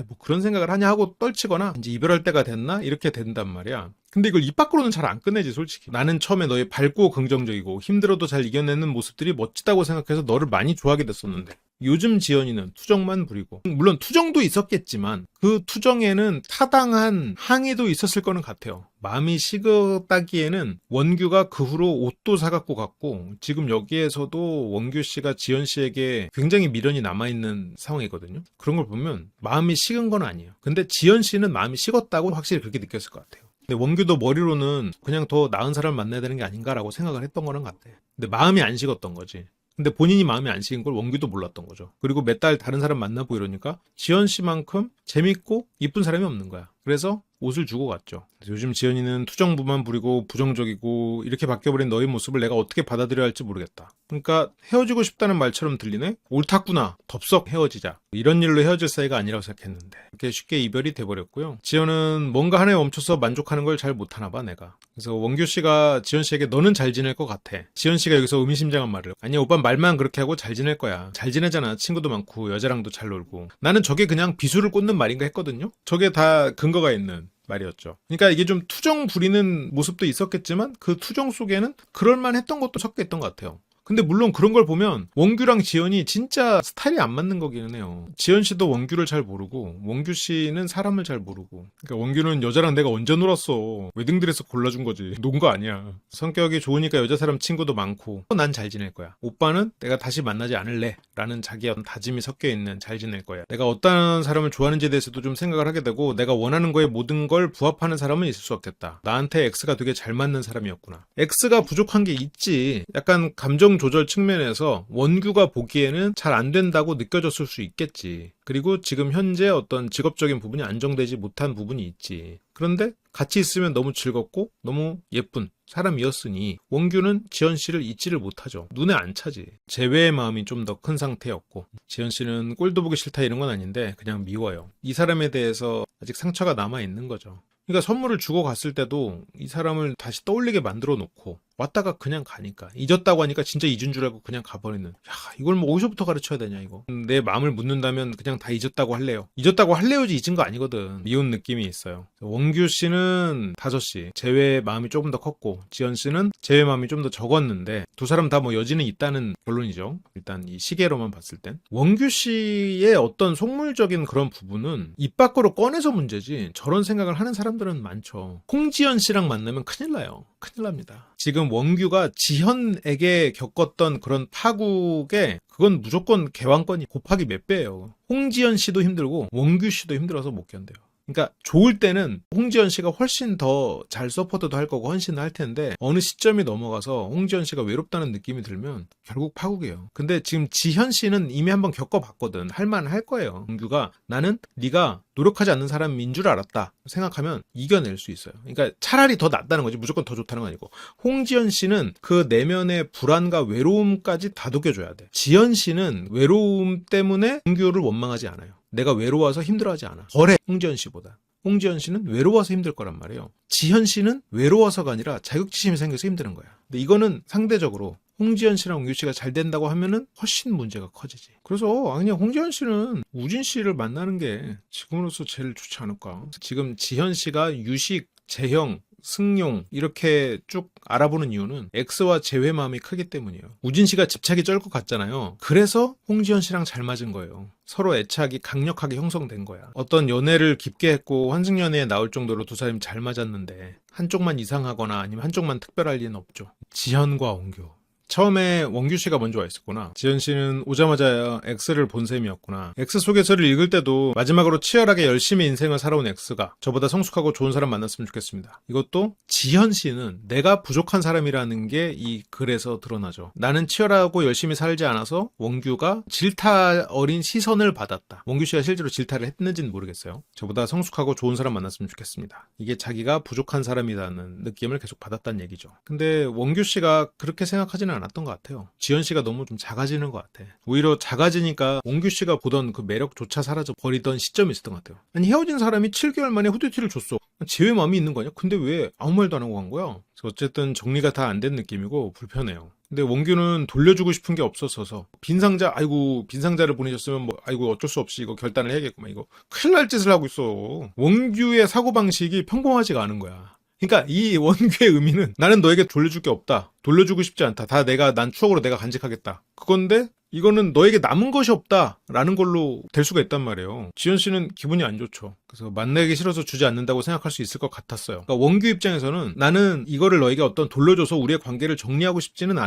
뭐 그런 생각을 하냐 하고 떨치거나 이제 이별할 때가 됐나? 이렇게 된단 말이야. 근데 이걸 입 밖으로는 잘 안 꺼내지 솔직히. 나는 처음에 너의 밝고 긍정적이고 힘들어도 잘 이겨내는 모습들이 멋지다고 생각해서 너를 많이 좋아하게 됐었는데 요즘 지연이는 투정만 부리고 물론 투정도 있었겠지만 그 투정에는 타당한 항의도 있었을 거는 같아요. 마음이 식었다기에는 원규가 그 후로 옷도 사갖고 갔고 지금 여기에서도 원규 씨가 지연 씨에게 굉장히 미련이 남아있는 상황이거든요. 그런 걸 보면 마음이 식은 건 아니에요. 근데 지연 씨는 마음이 식었다고 확실히 그렇게 느꼈을 것 같아요. 근데 원규도 머리로는 그냥 더 나은 사람을 만나야 되는 게 아닌가라고 생각을 했던 거는 같아. 근데 마음이 안 식었던 거지. 근데 본인이 마음이 안 식은 걸 원규도 몰랐던 거죠. 그리고 몇 달 다른 사람 만나고 이러니까 지연 씨만큼 재밌고 이쁜 사람이 없는 거야. 그래서 옷을 주고 갔죠. 요즘 지연이는 투정부만 부리고 부정적이고 이렇게 바뀌어버린 너의 모습을 내가 어떻게 받아들여야 할지 모르겠다. 그러니까 헤어지고 싶다는 말처럼 들리네? 옳았구나. 덥석 헤어지자. 이런 일로 헤어질 사이가 아니라고 생각했는데 이렇게 쉽게 이별이 돼버렸고요. 지연은 뭔가 하나에 멈춰서 만족하는 걸 잘 못하나 봐 내가. 그래서 원규 씨가 지연 씨에게 너는 잘 지낼 것 같아. 지연 씨가 여기서 의미심장한 말을 아니야 오빠 말만 그렇게 하고 잘 지낼 거야. 잘 지내잖아. 친구도 많고 여자랑도 잘 놀고. 나는 저게 그냥 비수를 꽂는 말인가 했거든요. 저게 다 근거가 있는 말이었죠. 그러니까 이게 좀 투정 부리는 모습도 있었겠지만 그 투정 속에는 그럴만 했던 것도 섞여 있던 것 같아요. 근데 물론 그런 걸 보면 원규랑 지연이 진짜 스타일이 안 맞는 거기는 해요. 지연 씨도 원규를 잘 모르고 원규 씨는 사람을 잘 모르고. 그러니까 원규는 여자랑 내가 언제 놀았어. 웨딩드레스 골라준 거지. 논 거 아니야. 성격이 좋으니까 여자 사람 친구도 많고 난 잘 지낼 거야. 오빠는 내가 다시 만나지 않을래 라는 자기의 어떤 다짐이 섞여 있는 잘 지낼 거야. 내가 어떤 사람을 좋아하는지에 대해서도 좀 생각을 하게 되고 내가 원하는 거에 모든 걸 부합하는 사람은 있을 수 없겠다. 나한테 X가 되게 잘 맞는 사람이었구나. X가 부족한 게 있지. 약간 감정 조절 측면에서 원규가 보기에는 잘 안 된다고 느껴졌을 수 있겠지. 그리고 지금 현재 어떤 직업적인 부분이 안정되지 못한 부분이 있지. 그런데 같이 있으면 너무 즐겁고 너무 예쁜 사람이었으니 원규는 지연 씨를 잊지를 못하죠. 눈에 안 차지. 재회의 마음이 좀 더 큰 상태였고 지연 씨는 꼴도 보기 싫다 이런 건 아닌데 그냥 미워요. 이 사람에 대해서 아직 상처가 남아있는 거죠. 그러니까 선물을 주고 갔을 때도 이 사람을 다시 떠올리게 만들어 놓고 왔다가 그냥 가니까 잊었다고 하니까 진짜 잊은 줄 알고 그냥 가버리는. 야, 이걸 뭐 어디서부터 가르쳐야 되냐 이거. 내 마음을 묻는다면 그냥 다 잊었다고 할래요. 잊었다고 할래요지 잊은 거 아니거든. 미운 느낌이 있어요. 원규 씨는 5시 재회의 마음이 조금 더 컸고 지연 씨는 재회의 마음이 좀 더 적었는데 두 사람 다 뭐 여지는 있다는 결론이죠. 일단 이 시계로만 봤을 땐. 원규 씨의 어떤 속물적인 그런 부분은 입 밖으로 꺼내서 문제지 저런 생각을 하는 사람들은 많죠. 홍지연 씨랑 만나면 큰일 나요. 큰일 납니다. 지금 원규가 지현에게 겪었던 그런 파국에 그건 무조건 개왕권이 곱하기 몇 배예요. 홍지연 씨도 힘들고 원규 씨도 힘들어서 못 견뎌요. 그러니까 좋을 때는 홍지연 씨가 훨씬 더 잘 서포트도 할 거고 헌신을 할 텐데 어느 시점이 넘어가서 홍지연 씨가 외롭다는 느낌이 들면 결국 파국이에요. 근데 지금 지현 씨는 이미 한번 겪어봤거든. 할만할 거예요. 원규가 나는 네가 노력하지 않는 사람인 줄 알았다 생각하면 이겨낼 수 있어요. 그러니까 차라리 더 낫다는 거지 무조건 더 좋다는 건 아니고 홍지연 씨는 그 내면의 불안과 외로움까지 다독여줘야 돼. 지현 씨는 외로움 때문에 원규를 원망하지 않아요. 내가 외로워서 힘들어하지 않아. 덜해 홍지연 씨보다. 홍지연 씨는 외로워서 힘들 거란 말이에요. 지현 씨는 외로워서가 아니라 자격지심이 생겨서 힘드는 거야. 근데 이거는 상대적으로 홍지연 씨랑 원규 씨가 잘 된다고 하면은 훨씬 문제가 커지지. 그래서 그냥 홍지연 씨는 우진 씨를 만나는 게 지금으로서 제일 좋지 않을까. 지금 지현 씨가 유식, 재형, 승용 이렇게 쭉 알아보는 이유는 X와 재회 마음이 크기 때문이에요. 우진 씨가 집착이 쩔 것 같잖아요. 그래서 홍지연 씨랑 잘 맞은 거예요. 서로 애착이 강력하게 형성된 거야. 어떤 연애를 깊게 했고 환승연애에 나올 정도로 두 사람이 잘 맞았는데 한쪽만 이상하거나 아니면 한쪽만 특별할 리는 없죠. 지현과 원규. 처음에 원규 씨가 먼저 와 있었구나. 지현 씨는 오자마자 X를 본 셈이었구나. X 소개서를 읽을 때도 마지막으로 치열하게 열심히 인생을 살아온 X가 저보다 성숙하고 좋은 사람 만났으면 좋겠습니다. 이것도 지현 씨는 내가 부족한 사람이라는 게 이 글에서 드러나죠. 나는 치열하고 열심히 살지 않아서 원규가 질타 어린 시선을 받았다. 원규 씨가 실제로 질타를 했는지는 모르겠어요. 저보다 성숙하고 좋은 사람 만났으면 좋겠습니다. 이게 자기가 부족한 사람이라는 느낌을 계속 받았다는 얘기죠. 근데 원규 씨가 그렇게 생각하지는 않았던 것 같아요. 지현 씨가 너무 좀 작아지는 것 같아. 오히려 작아지니까 원규 씨가 보던 그 매력조차 사라져 버리던 시점이 있었던 것 같아요. 아니 헤어진 사람이 7개월 만에 후드티를 줬어. 재회 마음이 있는 거 아니야? 근데 왜 아무 말도 안 하고 간 거야? 그래서 어쨌든 정리가 다 안 된 느낌이고 불편해요. 근데 원규는 돌려주고 싶은 게 없었어서 빈상자 아이고 빈상자를 보내셨으면 뭐 아이고 어쩔 수 없이 이거 결단을 해야겠구만. 이거 큰일 날 짓을 하고 있어. 원규의 사고방식이 평범하지가 않은 거야. 그러니까 이 원규의 의미는 나는 너에게 돌려줄 게 없다. 돌려주고 싶지 않다. 다 난 추억으로 내가 간직하겠다. 그건데 이거는 너에게 남은 것이 없다라는 걸로 될 수가 있단 말이에요. 지현 씨는 기분이 안 좋죠. 그래서 만나기 싫어서 주지 않는다고 생각할 수 있을 것 같았어요. 그러니까 원규 입장에서는 나는 이거를 너에게 어떤 돌려줘서 우리의 관계를 정리하고 싶지는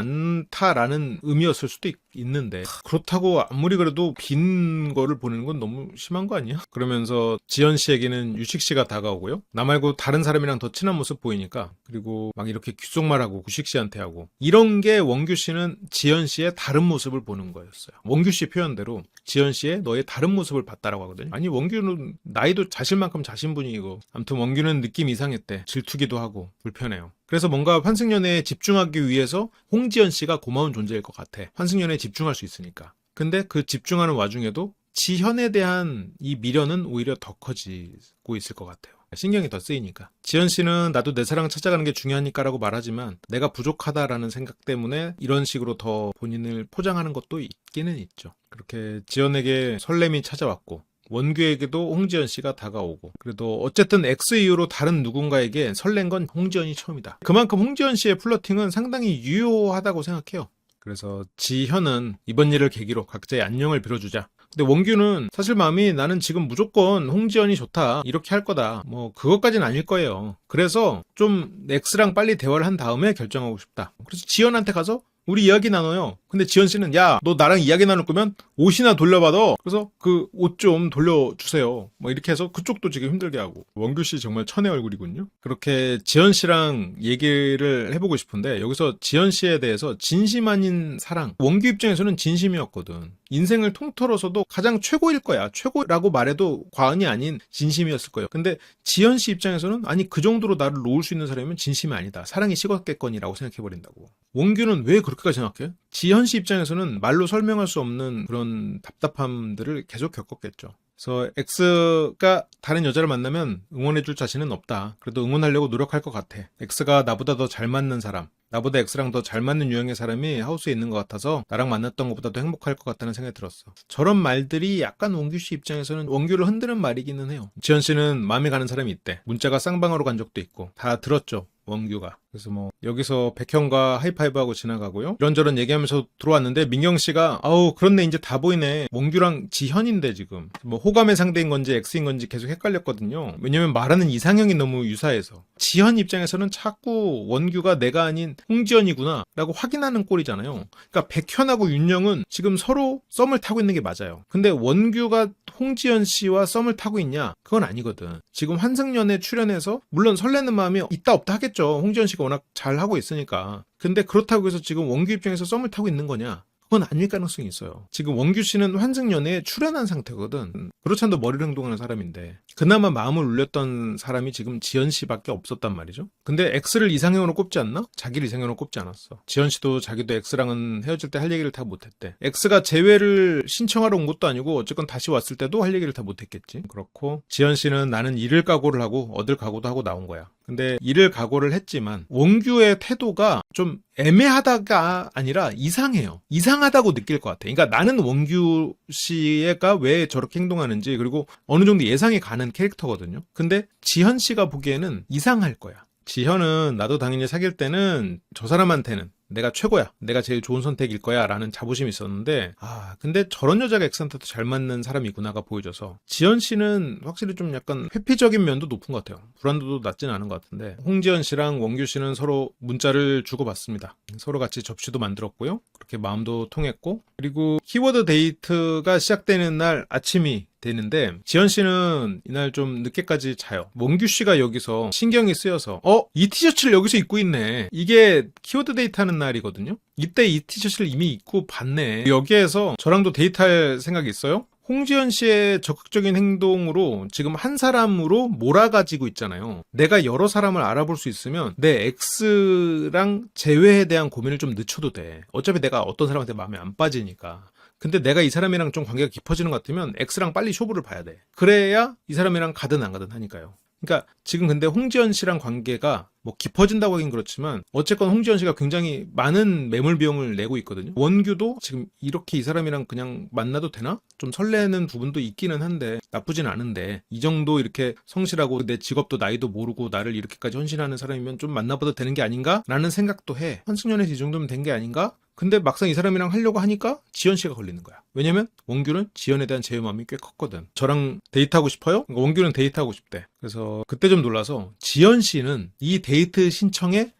않다라는 의미였을 수도 있는데 그렇다고 아무리 그래도 빈 거를 보내는 건 너무 심한 거 아니야? 그러면서 지현 씨에게는 유식 씨가 다가오고요. 나 말고 다른 사람이랑 더 친한 모습 보이니까 그리고 막 이렇게 귓속말하고 유식 씨한테 하고 이런 게 원규 씨는 지현 씨의 다른 모습을 보는 거였어요. 원규 씨 표현대로 지현 씨의 너의 다른 모습을 봤다라고 하거든요. 아니 원규는 나이도 자신만큼 자신분이고 아무튼 원규는 느낌 이상했대. 질투기도 하고 불편해요. 그래서 뭔가 환승연애에 집중하기 위해서 홍지연 씨가 고마운 존재일 것 같아. 환승연애에 집중할 수 있으니까. 근데 그 집중하는 와중에도 지현에 대한 이 미련은 오히려 더 커지고 있을 것 같아요. 신경이 더 쓰이니까. 지현 씨는 나도 내 사랑 찾아가는 게 중요하니까 라고 말하지만 내가 부족하다라는 생각 때문에 이런 식으로 더 본인을 포장하는 것도 있기는 있죠. 그렇게 지현에게 설렘이 찾아왔고 원규에게도 홍지연 씨가 다가오고 그래도 어쨌든 X 이후로 다른 누군가에게 설렌 건 홍지연이 처음이다. 그만큼 홍지연 씨의 플러팅은 상당히 유효하다고 생각해요. 그래서 지현은 이번 일을 계기로 각자의 안녕을 빌어주자. 근데 원규는 사실 마음이 나는 지금 무조건 홍지연이 좋다 이렇게 할 거다 뭐 그것까지는 아닐 거예요. 그래서 좀 X랑 빨리 대화를 한 다음에 결정하고 싶다. 그래서 지연한테 가서 우리 이야기 나눠요. 근데 지연 씨는 야, 너 나랑 이야기 나눌 거면 옷이나 돌려받아. 그래서 그 옷 좀 돌려주세요. 뭐 이렇게 해서 그쪽도 지금 힘들게 하고. 원규 씨 정말 천의 얼굴이군요. 그렇게 지연 씨랑 얘기를 해보고 싶은데 여기서 지연 씨에 대해서 진심 아닌 사랑. 원규 입장에서는 진심이었거든. 인생을 통틀어서도 가장 최고일 거야. 최고라고 말해도 과언이 아닌 진심이었을 거예요. 근데 지연 씨 입장에서는 아니 그 정도로 나를 놓을 수 있는 사람이면 진심이 아니다. 사랑이 식었겠거니라고 생각해버린다고. 원규는 왜 그렇게까지 생각해? 지현 씨 입장에서는 말로 설명할 수 없는 그런 답답함들을 계속 겪었겠죠. 그래서 X가 다른 여자를 만나면 응원해줄 자신은 없다. 그래도 응원하려고 노력할 것 같아. X가 나보다 더 잘 맞는 사람, 나보다 X랑 더 잘 맞는 유형의 사람이 하우스에 있는 것 같아서 나랑 만났던 것보다 더 행복할 것 같다는 생각이 들었어. 저런 말들이 약간 원규 씨 입장에서는 원규를 흔드는 말이기는 해요. 지현 씨는 마음에 가는 사람이 있대. 문자가 쌍방으로 간 적도 있고 다 들었죠. 원규가. 그래서 뭐 여기서 백현과 하이파이브하고 지나가고요. 이런저런 얘기하면서 들어왔는데 민경 씨가 아우 그렇네 이제 다 보이네. 원규랑 지현인데 지금 뭐 호감의 상대인 건지 X인 건지 계속 헷갈렸거든요. 왜냐면 말하는 이상형이 너무 유사해서. 지현 입장에서는 자꾸 원규가 내가 아닌 홍지연이구나 라고 확인하는 꼴이잖아요. 그러니까 백현하고 윤영은 지금 서로 썸을 타고 있는 게 맞아요. 근데 원규가 홍지연 씨와 썸을 타고 있냐? 그건 아니거든. 지금 환승연애 출연해서 물론 설레는 마음이 있다 없다 하겠죠. 홍지연 씨가 워낙 잘하고 있으니까. 근데 그렇다고 해서 지금 원규 입장에서 썸을 타고 있는 거냐? 그건 아닐 가능성이 있어요. 지금 원규 씨는 환승연애에 출연한 상태거든. 그렇지 않아도 머리를 행동하는 사람인데 그나마 마음을 울렸던 사람이 지금 지연 씨밖에 없었단 말이죠. 근데 X를 이상형으로 꼽지 않나? 자기를 이상형으로 꼽지 않았어. 지연 씨도 자기도 X랑은 헤어질 때 할 얘기를 다 못했대. X가 재회를 신청하러 온 것도 아니고 어쨌건 다시 왔을 때도 할 얘기를 다 못했겠지. 그렇고 지연 씨는 나는 잃을 각오를 하고 얻을 각오도 하고 나온 거야. 근데 잃을 각오를 했지만 원규의 태도가 좀 애매하다가 아니라 이상해요. 이상하다고 느낄 것 같아. 그러니까 나는 원규 씨가 왜 저렇게 행동하는지 그리고 어느 정도 예상이 가는 캐릭터거든요. 근데 지현 씨가 보기에는 이상할 거야. 지현은 나도 당연히 사귈 때는 저 사람한테는 내가 최고야. 내가 제일 좋은 선택일 거야. 라는 자부심이 있었는데 근데 저런 여자가 엑스한테도 잘 맞는 사람이구나가 보여져서 지연 씨는 확실히 좀 약간 회피적인 면도 높은 것 같아요. 불안도도 낮지는 않은 것 같은데 홍지연 씨랑 원규 씨는 서로 문자를 주고받습니다. 서로 같이 접시도 만들었고요. 그렇게 마음도 통했고 그리고 키워드 데이트가 시작되는 날 아침이 되는데 지현 씨는 이날 좀 늦게까지 자요. 원규 씨가 여기서 신경이 쓰여서 이 티셔츠를 여기서 입고 있네. 이게 키워드 데이트하는 날이거든요. 이때 이 티셔츠를 이미 입고 봤네. 여기에서 저랑도 데이트할 생각이 있어요? 홍지연 씨의 적극적인 행동으로 지금 한 사람으로 몰아가지고 있잖아요. 내가 여러 사람을 알아볼 수 있으면 내 X랑 재회에 대한 고민을 좀 늦춰도 돼. 어차피 내가 어떤 사람한테 마음에 안 빠지니까. 근데 내가 이 사람이랑 좀 관계가 깊어지는 것 같으면 X랑 빨리 쇼부를 봐야 돼. 그래야 이 사람이랑 가든 안 가든 하니까요. 그러니까 지금 근데 홍지연 씨랑 관계가 뭐 깊어진다고 하긴 그렇지만 어쨌건 홍지연 씨가 굉장히 많은 매몰 비용을 내고 있거든요. 원규도 지금 이렇게 이 사람이랑 그냥 만나도 되나? 좀 설레는 부분도 있기는 한데 나쁘진 않은데 이 정도 이렇게 성실하고 내 직업도 나이도 모르고 나를 이렇게까지 헌신하는 사람이면 좀 만나봐도 되는 게 아닌가? 라는 생각도 해. 환승연애에서 이 정도면 된 게 아닌가? 근데 막상 이 사람이랑 하려고 하니까 지연 씨가 걸리는 거야. 왜냐면 원규는 지연에 대한 제휴마음이 꽤 컸거든. 저랑 데이트하고 싶어요? 그러니까 원규는 데이트하고 싶대. 그래서 그때 좀 놀라서 지연 씨는 이 데이트 신청에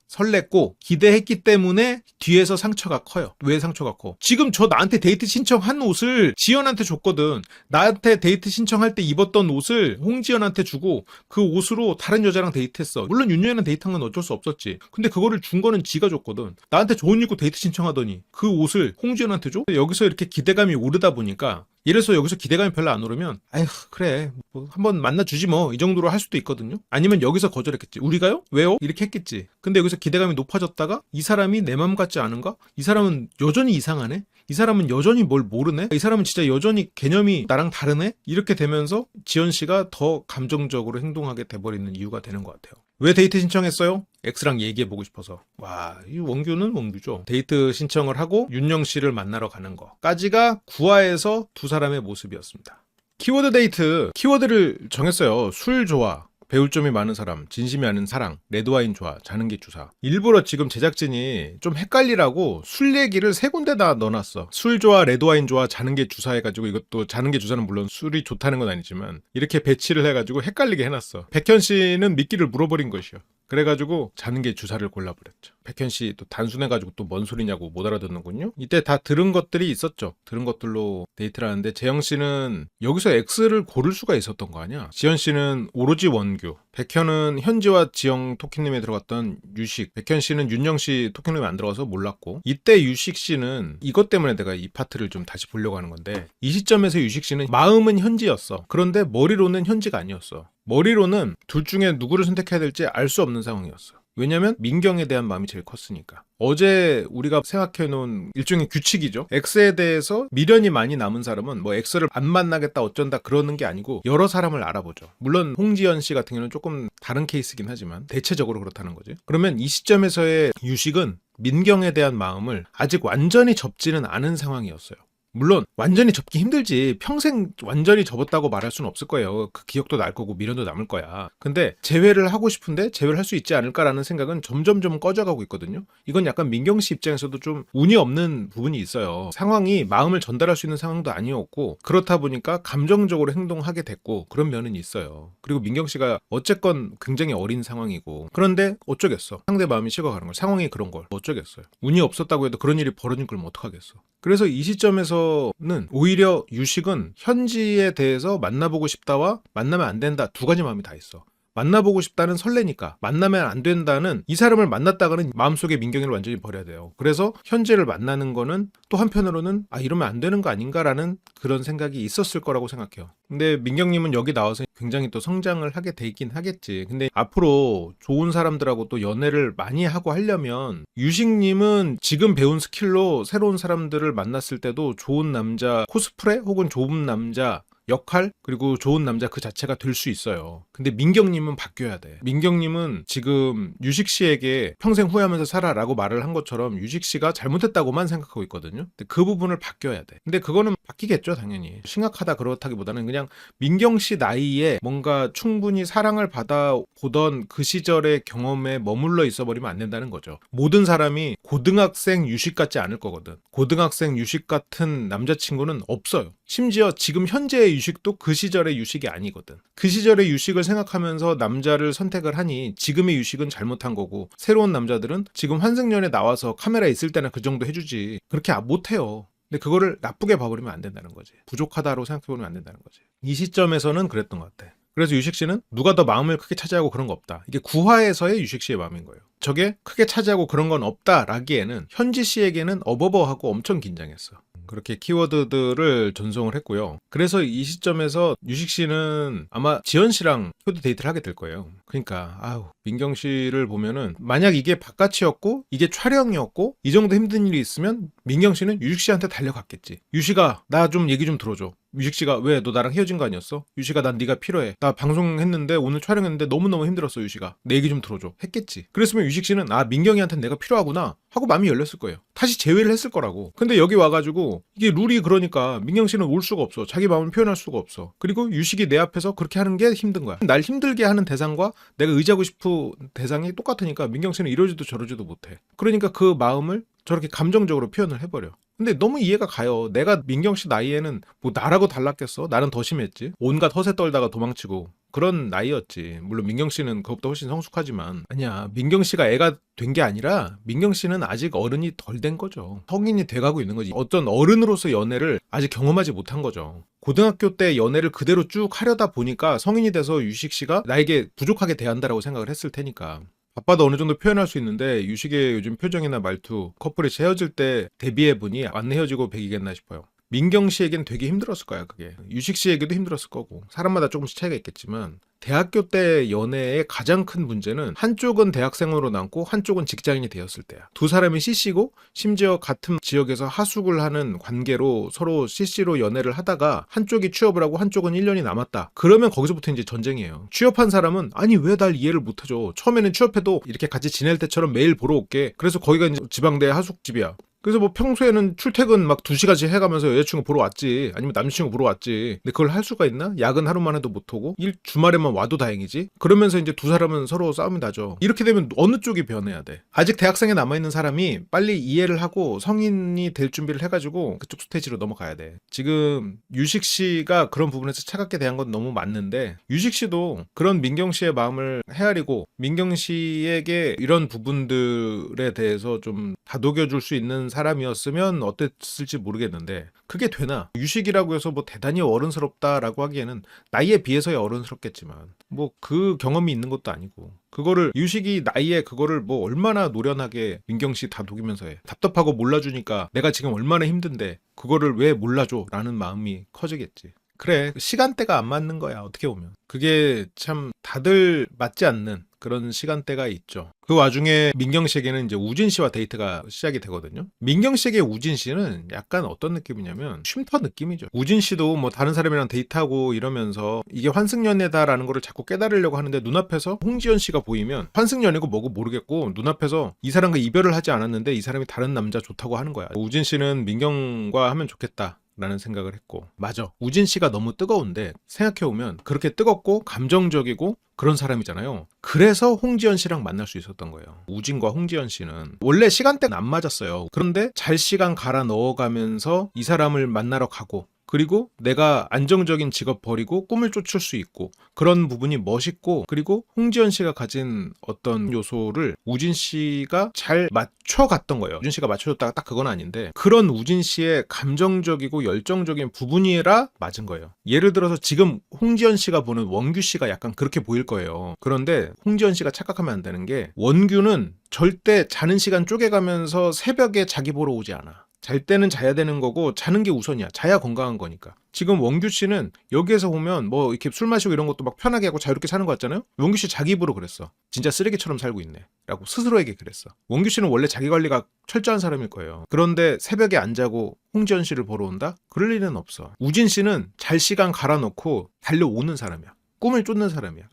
설렜고 기대했기 때문에 뒤에서 상처가 커요. 왜 상처가 커? 지금 저 나한테 데이트 신청한 옷을 지연한테 줬거든. 나한테 데이트 신청할 때 입었던 옷을 홍지연한테 주고 그 옷으로 다른 여자랑 데이트했어. 물론 윤여이랑 데이트한 건 어쩔 수 없었지. 근데 그거를 준 거는 지가 줬거든. 나한테 좋은 옷 입고 데이트 신청하더니 그 옷을 홍지연한테 줘? 여기서 이렇게 기대감이 오르다 보니까 이래서 여기서 기대감이 별로 안 오르면 아휴 그래 뭐 한번 만나주지 뭐 이 정도로 할 수도 있거든요. 아니면 여기서 거절했겠지. 우리가요? 왜요? 이렇게 했겠지. 근데 여기서 기대감이 높아졌다가 이 사람이 내 맘 같지 않은가? 이 사람은 여전히 이상하네? 이 사람은 여전히 뭘 모르네? 이 사람은 진짜 여전히 개념이 나랑 다르네? 이렇게 되면서 지연 씨가 더 감정적으로 행동하게 돼버리는 이유가 되는 것 같아요. 왜 데이트 신청했어요? X랑 얘기해보고 싶어서. 와, 이 원규는 원규죠. 데이트 신청을 하고 윤영 씨를 만나러 가는 거까지가 9화에서 두 사람의 모습이었습니다. 키워드 데이트, 키워드를 정했어요. 술 좋아, 배울 점이 많은 사람, 진심이 아는 사랑, 레드와인 좋아, 자는 게 주사. 일부러 지금 제작진이 좀 헷갈리라고 술 얘기를 세 군데다 넣어놨어. 술 좋아, 레드와인 좋아, 자는 게 주사 해가지고, 이것도 자는 게 주사는 물론 술이 좋다는 건 아니지만 이렇게 배치를 해가지고 헷갈리게 해놨어. 백현 씨는 미끼를 물어버린 것이요. 그래가지고 자는 게 주사를 골라버렸죠. 백현 씨 또 단순해가지고 또 뭔 소리냐고 못 알아듣는군요. 이때 다 들은 것들이 있었죠. 들은 것들로 데이트를 하는데 재영 씨는 여기서 X를 고를 수가 있었던 거 아니야. 지현 씨는 오로지 원규, 백현은 현지와 지영 토끼님에 들어갔던 유식, 백현 씨는 윤영 씨 토끼님에 안 들어가서 몰랐고, 이때 유식 씨는 이것 때문에 내가 이 파트를 좀 다시 보려고 하는 건데, 이 시점에서 유식 씨는 마음은 현지였어. 그런데 머리로는 현지가 아니었어. 머리로는 둘 중에 누구를 선택해야 될지 알 수 없는 상황이었어. 왜냐면 민경에 대한 마음이 제일 컸으니까. 어제 우리가 생각해놓은 일종의 규칙이죠. X에 대해서 미련이 많이 남은 사람은 뭐 X를 안 만나겠다 어쩐다 그러는 게 아니고 여러 사람을 알아보죠. 물론 홍지연 씨 같은 경우는 조금 다른 케이스긴 하지만 대체적으로 그렇다는 거지. 그러면 이 시점에서의 유식은 민경에 대한 마음을 아직 완전히 접지는 않은 상황이었어요. 물론 완전히 접기 힘들지, 평생 완전히 접었다고 말할 수는 없을 거예요. 그 기억도 날 거고 미련도 남을 거야. 근데 재회를 하고 싶은데 재회를 할 수 있지 않을까라는 생각은 점점 꺼져가고 있거든요. 이건 약간 민경 씨 입장에서도 좀 운이 없는 부분이 있어요. 상황이 마음을 전달할 수 있는 상황도 아니었고, 그렇다 보니까 감정적으로 행동하게 됐고, 그런 면은 있어요. 그리고 민경 씨가 어쨌건 굉장히 어린 상황이고, 그런데 어쩌겠어. 상대 마음이 식어가는 걸, 상황이 그런 걸 어쩌겠어요. 운이 없었다고 해도 그런 일이 벌어진 걸 어떡하겠어. 그래서 이 시점에서는 오히려 유식은 현지에 대해서 만나보고 싶다와 만나면 안 된다, 두 가지 마음이 다 있어. 만나보고 싶다는 설레니까, 만나면 안 된다는 이 사람을 만났다가는 마음속에 민경이를 완전히 버려야 돼요. 그래서 현지를 만나는 거는 또 한편으로는 이러면 안 되는 거 아닌가라는 그런 생각이 있었을 거라고 생각해요. 근데 민경님은 여기 나와서 굉장히 또 성장을 하게 돼 있긴 하겠지. 근데 앞으로 좋은 사람들하고 또 연애를 많이 하고 하려면, 유식님은 지금 배운 스킬로 새로운 사람들을 만났을 때도 좋은 남자 코스프레 혹은 좋은 남자 역할, 그리고 좋은 남자 그 자체가 될 수 있어요. 근데 민경님은 바뀌어야 돼. 민경님은 지금 유식 씨에게 평생 후회하면서 살아라고 말을 한 것처럼 유식 씨가 잘못했다고만 생각하고 있거든요. 근데 그 부분을 바뀌어야 돼. 근데 그거는 바뀌겠죠, 당연히. 심각하다 그렇다기보다는 그냥 민경 씨 나이에 뭔가 충분히 사랑을 받아보던 그 시절의 경험에 머물러 있어버리면 안 된다는 거죠. 모든 사람이 고등학생 유식 같지 않을 거거든. 고등학생 유식 같은 남자친구는 없어요. 심지어 지금 현재의 유식도 그 시절의 유식이 아니거든. 그 시절의 유식을 생각하면서 남자를 선택을 하니 지금의 유식은 잘못한 거고, 새로운 남자들은 지금 환승연애 나와서 카메라에 있을 때나 그 정도 해주지 그렇게 못해요. 근데 그거를 나쁘게 봐버리면 안 된다는 거지. 부족하다로 생각해보면 안 된다는 거지. 이 시점에서는 그랬던 것 같아. 그래서 유식 씨는 누가 더 마음을 크게 차지하고 그런 거 없다. 이게 9화에서의 유식 씨의 마음인 거예요. 저게 크게 차지하고 그런 건 없다라기에는 현지 씨에게는 어버버하고 엄청 긴장했어. 그렇게 키워드들을 전송을 했고요. 그래서 이 시점에서 유식 씨는 아마 지연 씨랑 표도 데이트를 하게 될 거예요. 그러니까 민경 씨를 보면은, 만약 이게 바깥이었고 이게 촬영이었고 이 정도 힘든 일이 있으면 민경 씨는 유식 씨한테 달려갔겠지. 유식아, 나 좀 얘기 좀 들어줘. 유식 씨가, 왜 너 나랑 헤어진 거 아니었어? 유식아, 난 네가 필요해. 나 방송했는데 오늘 촬영했는데 너무너무 힘들었어. 유식아, 내 얘기 좀 들어줘. 했겠지. 그랬으면 유식 씨는 민경이한테는 내가 필요하구나 하고 마음이 열렸을 거예요. 다시 재회를 했을 거라고. 근데 여기 와가지고 이게 룰이 그러니까 민경 씨는 올 수가 없어. 자기 마음을 표현할 수가 없어. 그리고 유식이 내 앞에서 그렇게 하는 게 힘든 거야. 날 힘들게 하는 대상과 내가 의지하고 싶은 대상이 똑같으니까 민경 씨는 이러지도 저러지도 못해. 그러니까 그 마음을 저렇게 감정적으로 표현을 해버려. 근데 너무 이해가 가요. 내가 민경 씨 나이에는 뭐 나라고 달랐겠어? 나는 더 심했지. 온갖 허세 떨다가 도망치고 그런 나이였지. 물론 민경 씨는 그것보다 훨씬 성숙하지만, 아니야, 민경 씨가 애가 된 게 아니라 민경 씨는 아직 어른이 덜 된 거죠. 성인이 돼가고 있는 거지. 어떤 어른으로서 연애를 아직 경험하지 못한 거죠. 고등학교 때 연애를 그대로 쭉 하려다 보니까 성인이 돼서 유식 씨가 나에게 부족하게 대한다라고 생각을 했을 테니까. 바빠도 어느 정도 표현할 수 있는데 유식의 요즘 표정이나 말투, 커플이 헤어질 때 대비해보니 안 헤어지고 백이겠나 싶어요. 민경 씨에겐 되게 힘들었을 거야, 그게. 유식 씨에게도 힘들었을 거고, 사람마다 조금씩 차이가 있겠지만, 대학교 때 연애의 가장 큰 문제는 한쪽은 대학생으로 남고 한쪽은 직장인이 되었을 때야. 두 사람이 CC고 심지어 같은 지역에서 하숙을 하는 관계로 서로 CC로 연애를 하다가 한쪽이 취업을 하고 한쪽은 1년이 남았다. 그러면 거기서부터 이제 전쟁이에요. 취업한 사람은 아니 왜 날 이해를 못해줘. 처음에는 취업해도 이렇게 같이 지낼 때처럼 매일 보러 올게. 그래서 거기가 이제 지방대 하숙집이야. 그래서 뭐 평소에는 출퇴근 막 2시간씩 해가면서 여자친구 보러 왔지, 아니면 남자친구 보러 왔지. 근데 그걸 할 수가 있나? 야근 하루만 해도 못하고 주말에만 와도 다행이지. 그러면서 이제 두 사람은 서로 싸움이 나죠. 이렇게 되면 어느 쪽이 변해야 돼? 아직 대학생에 남아있는 사람이 빨리 이해를 하고 성인이 될 준비를 해가지고 그쪽 스테이지로 넘어가야 돼. 지금 유식 씨가 그런 부분에서 차갑게 대한 건 너무 맞는데, 유식 씨도 그런 민경 씨의 마음을 헤아리고 민경 씨에게 이런 부분들에 대해서 좀 다독여줄 수 있는 사람이었으면 어땠을지 모르겠는데, 그게 되나? 유식이라고 해서 뭐 대단히 어른스럽다라고 하기에는 나이에 비해서야 어른스럽겠지만 뭐 그 경험이 있는 것도 아니고, 그거를 유식이 나이에 그거를 뭐 얼마나 노련하게 민경씨 다독이면서 해. 답답하고 몰라주니까 내가 지금 얼마나 힘든데 그거를 왜 몰라줘? 라는 마음이 커지겠지. 그래, 시간대가 안 맞는 거야, 어떻게 보면. 그게 참 다들 맞지 않는 그런 시간대가 있죠. 그 와중에 민경 씨에게는 이제 우진 씨와 데이트가 시작이 되거든요. 민경 씨에게 우진 씨는 약간 어떤 느낌이냐면 쉼터 느낌이죠. 우진 씨도 뭐 다른 사람이랑 데이트하고 이러면서 이게 환승연애다라는 거를 자꾸 깨달으려고 하는데, 눈앞에서 홍지연 씨가 보이면 환승연애고 뭐고 모르겠고 눈앞에서 이 사람과 이별을 하지 않았는데 이 사람이 다른 남자 좋다고 하는 거야. 우진 씨는 민경과 하면 좋겠다 라는 생각을 했고, 맞아, 우진 씨가 너무 뜨거운데 생각해보면 그렇게 뜨겁고 감정적이고 그런 사람이잖아요. 그래서 홍지연 씨랑 만날 수 있었던 거예요. 우진과 홍지연 씨는 원래 시간대는 안 맞았어요. 그런데 잘 시간 갈아 넣어가면서 이 사람을 만나러 가고, 그리고 내가 안정적인 직업 버리고 꿈을 쫓을 수 있고, 그런 부분이 멋있고, 그리고 홍지연 씨가 가진 어떤 요소를 우진 씨가 잘 맞춰갔던 거예요. 우진 씨가 맞춰줬다가 딱 그건 아닌데, 그런 우진 씨의 감정적이고 열정적인 부분이라 맞은 거예요. 예를 들어서 지금 홍지연 씨가 보는 원규 씨가 약간 그렇게 보일 거예요. 그런데 홍지연 씨가 착각하면 안 되는 게, 원규는 절대 자는 시간 쪼개가면서 새벽에 자기 보러 오지 않아. 잘 때는 자야 되는 거고 자는 게 우선이야. 자야 건강한 거니까. 지금 원규 씨는 여기에서 보면 뭐 이렇게 술 마시고 이런 것도 막 편하게 하고 자유롭게 사는 거 같잖아요. 원규 씨 자기 입으로 그랬어. 진짜 쓰레기처럼 살고 있네 라고 스스로에게 그랬어. 원규 씨는 원래 자기 관리가 철저한 사람일 거예요. 그런데 새벽에 안 자고 홍지연 씨를 보러 온다? 그럴 일은 없어. 우진 씨는 잘 시간 갈아놓고 달려오는 사람이야. 꿈을 쫓는 사람이야.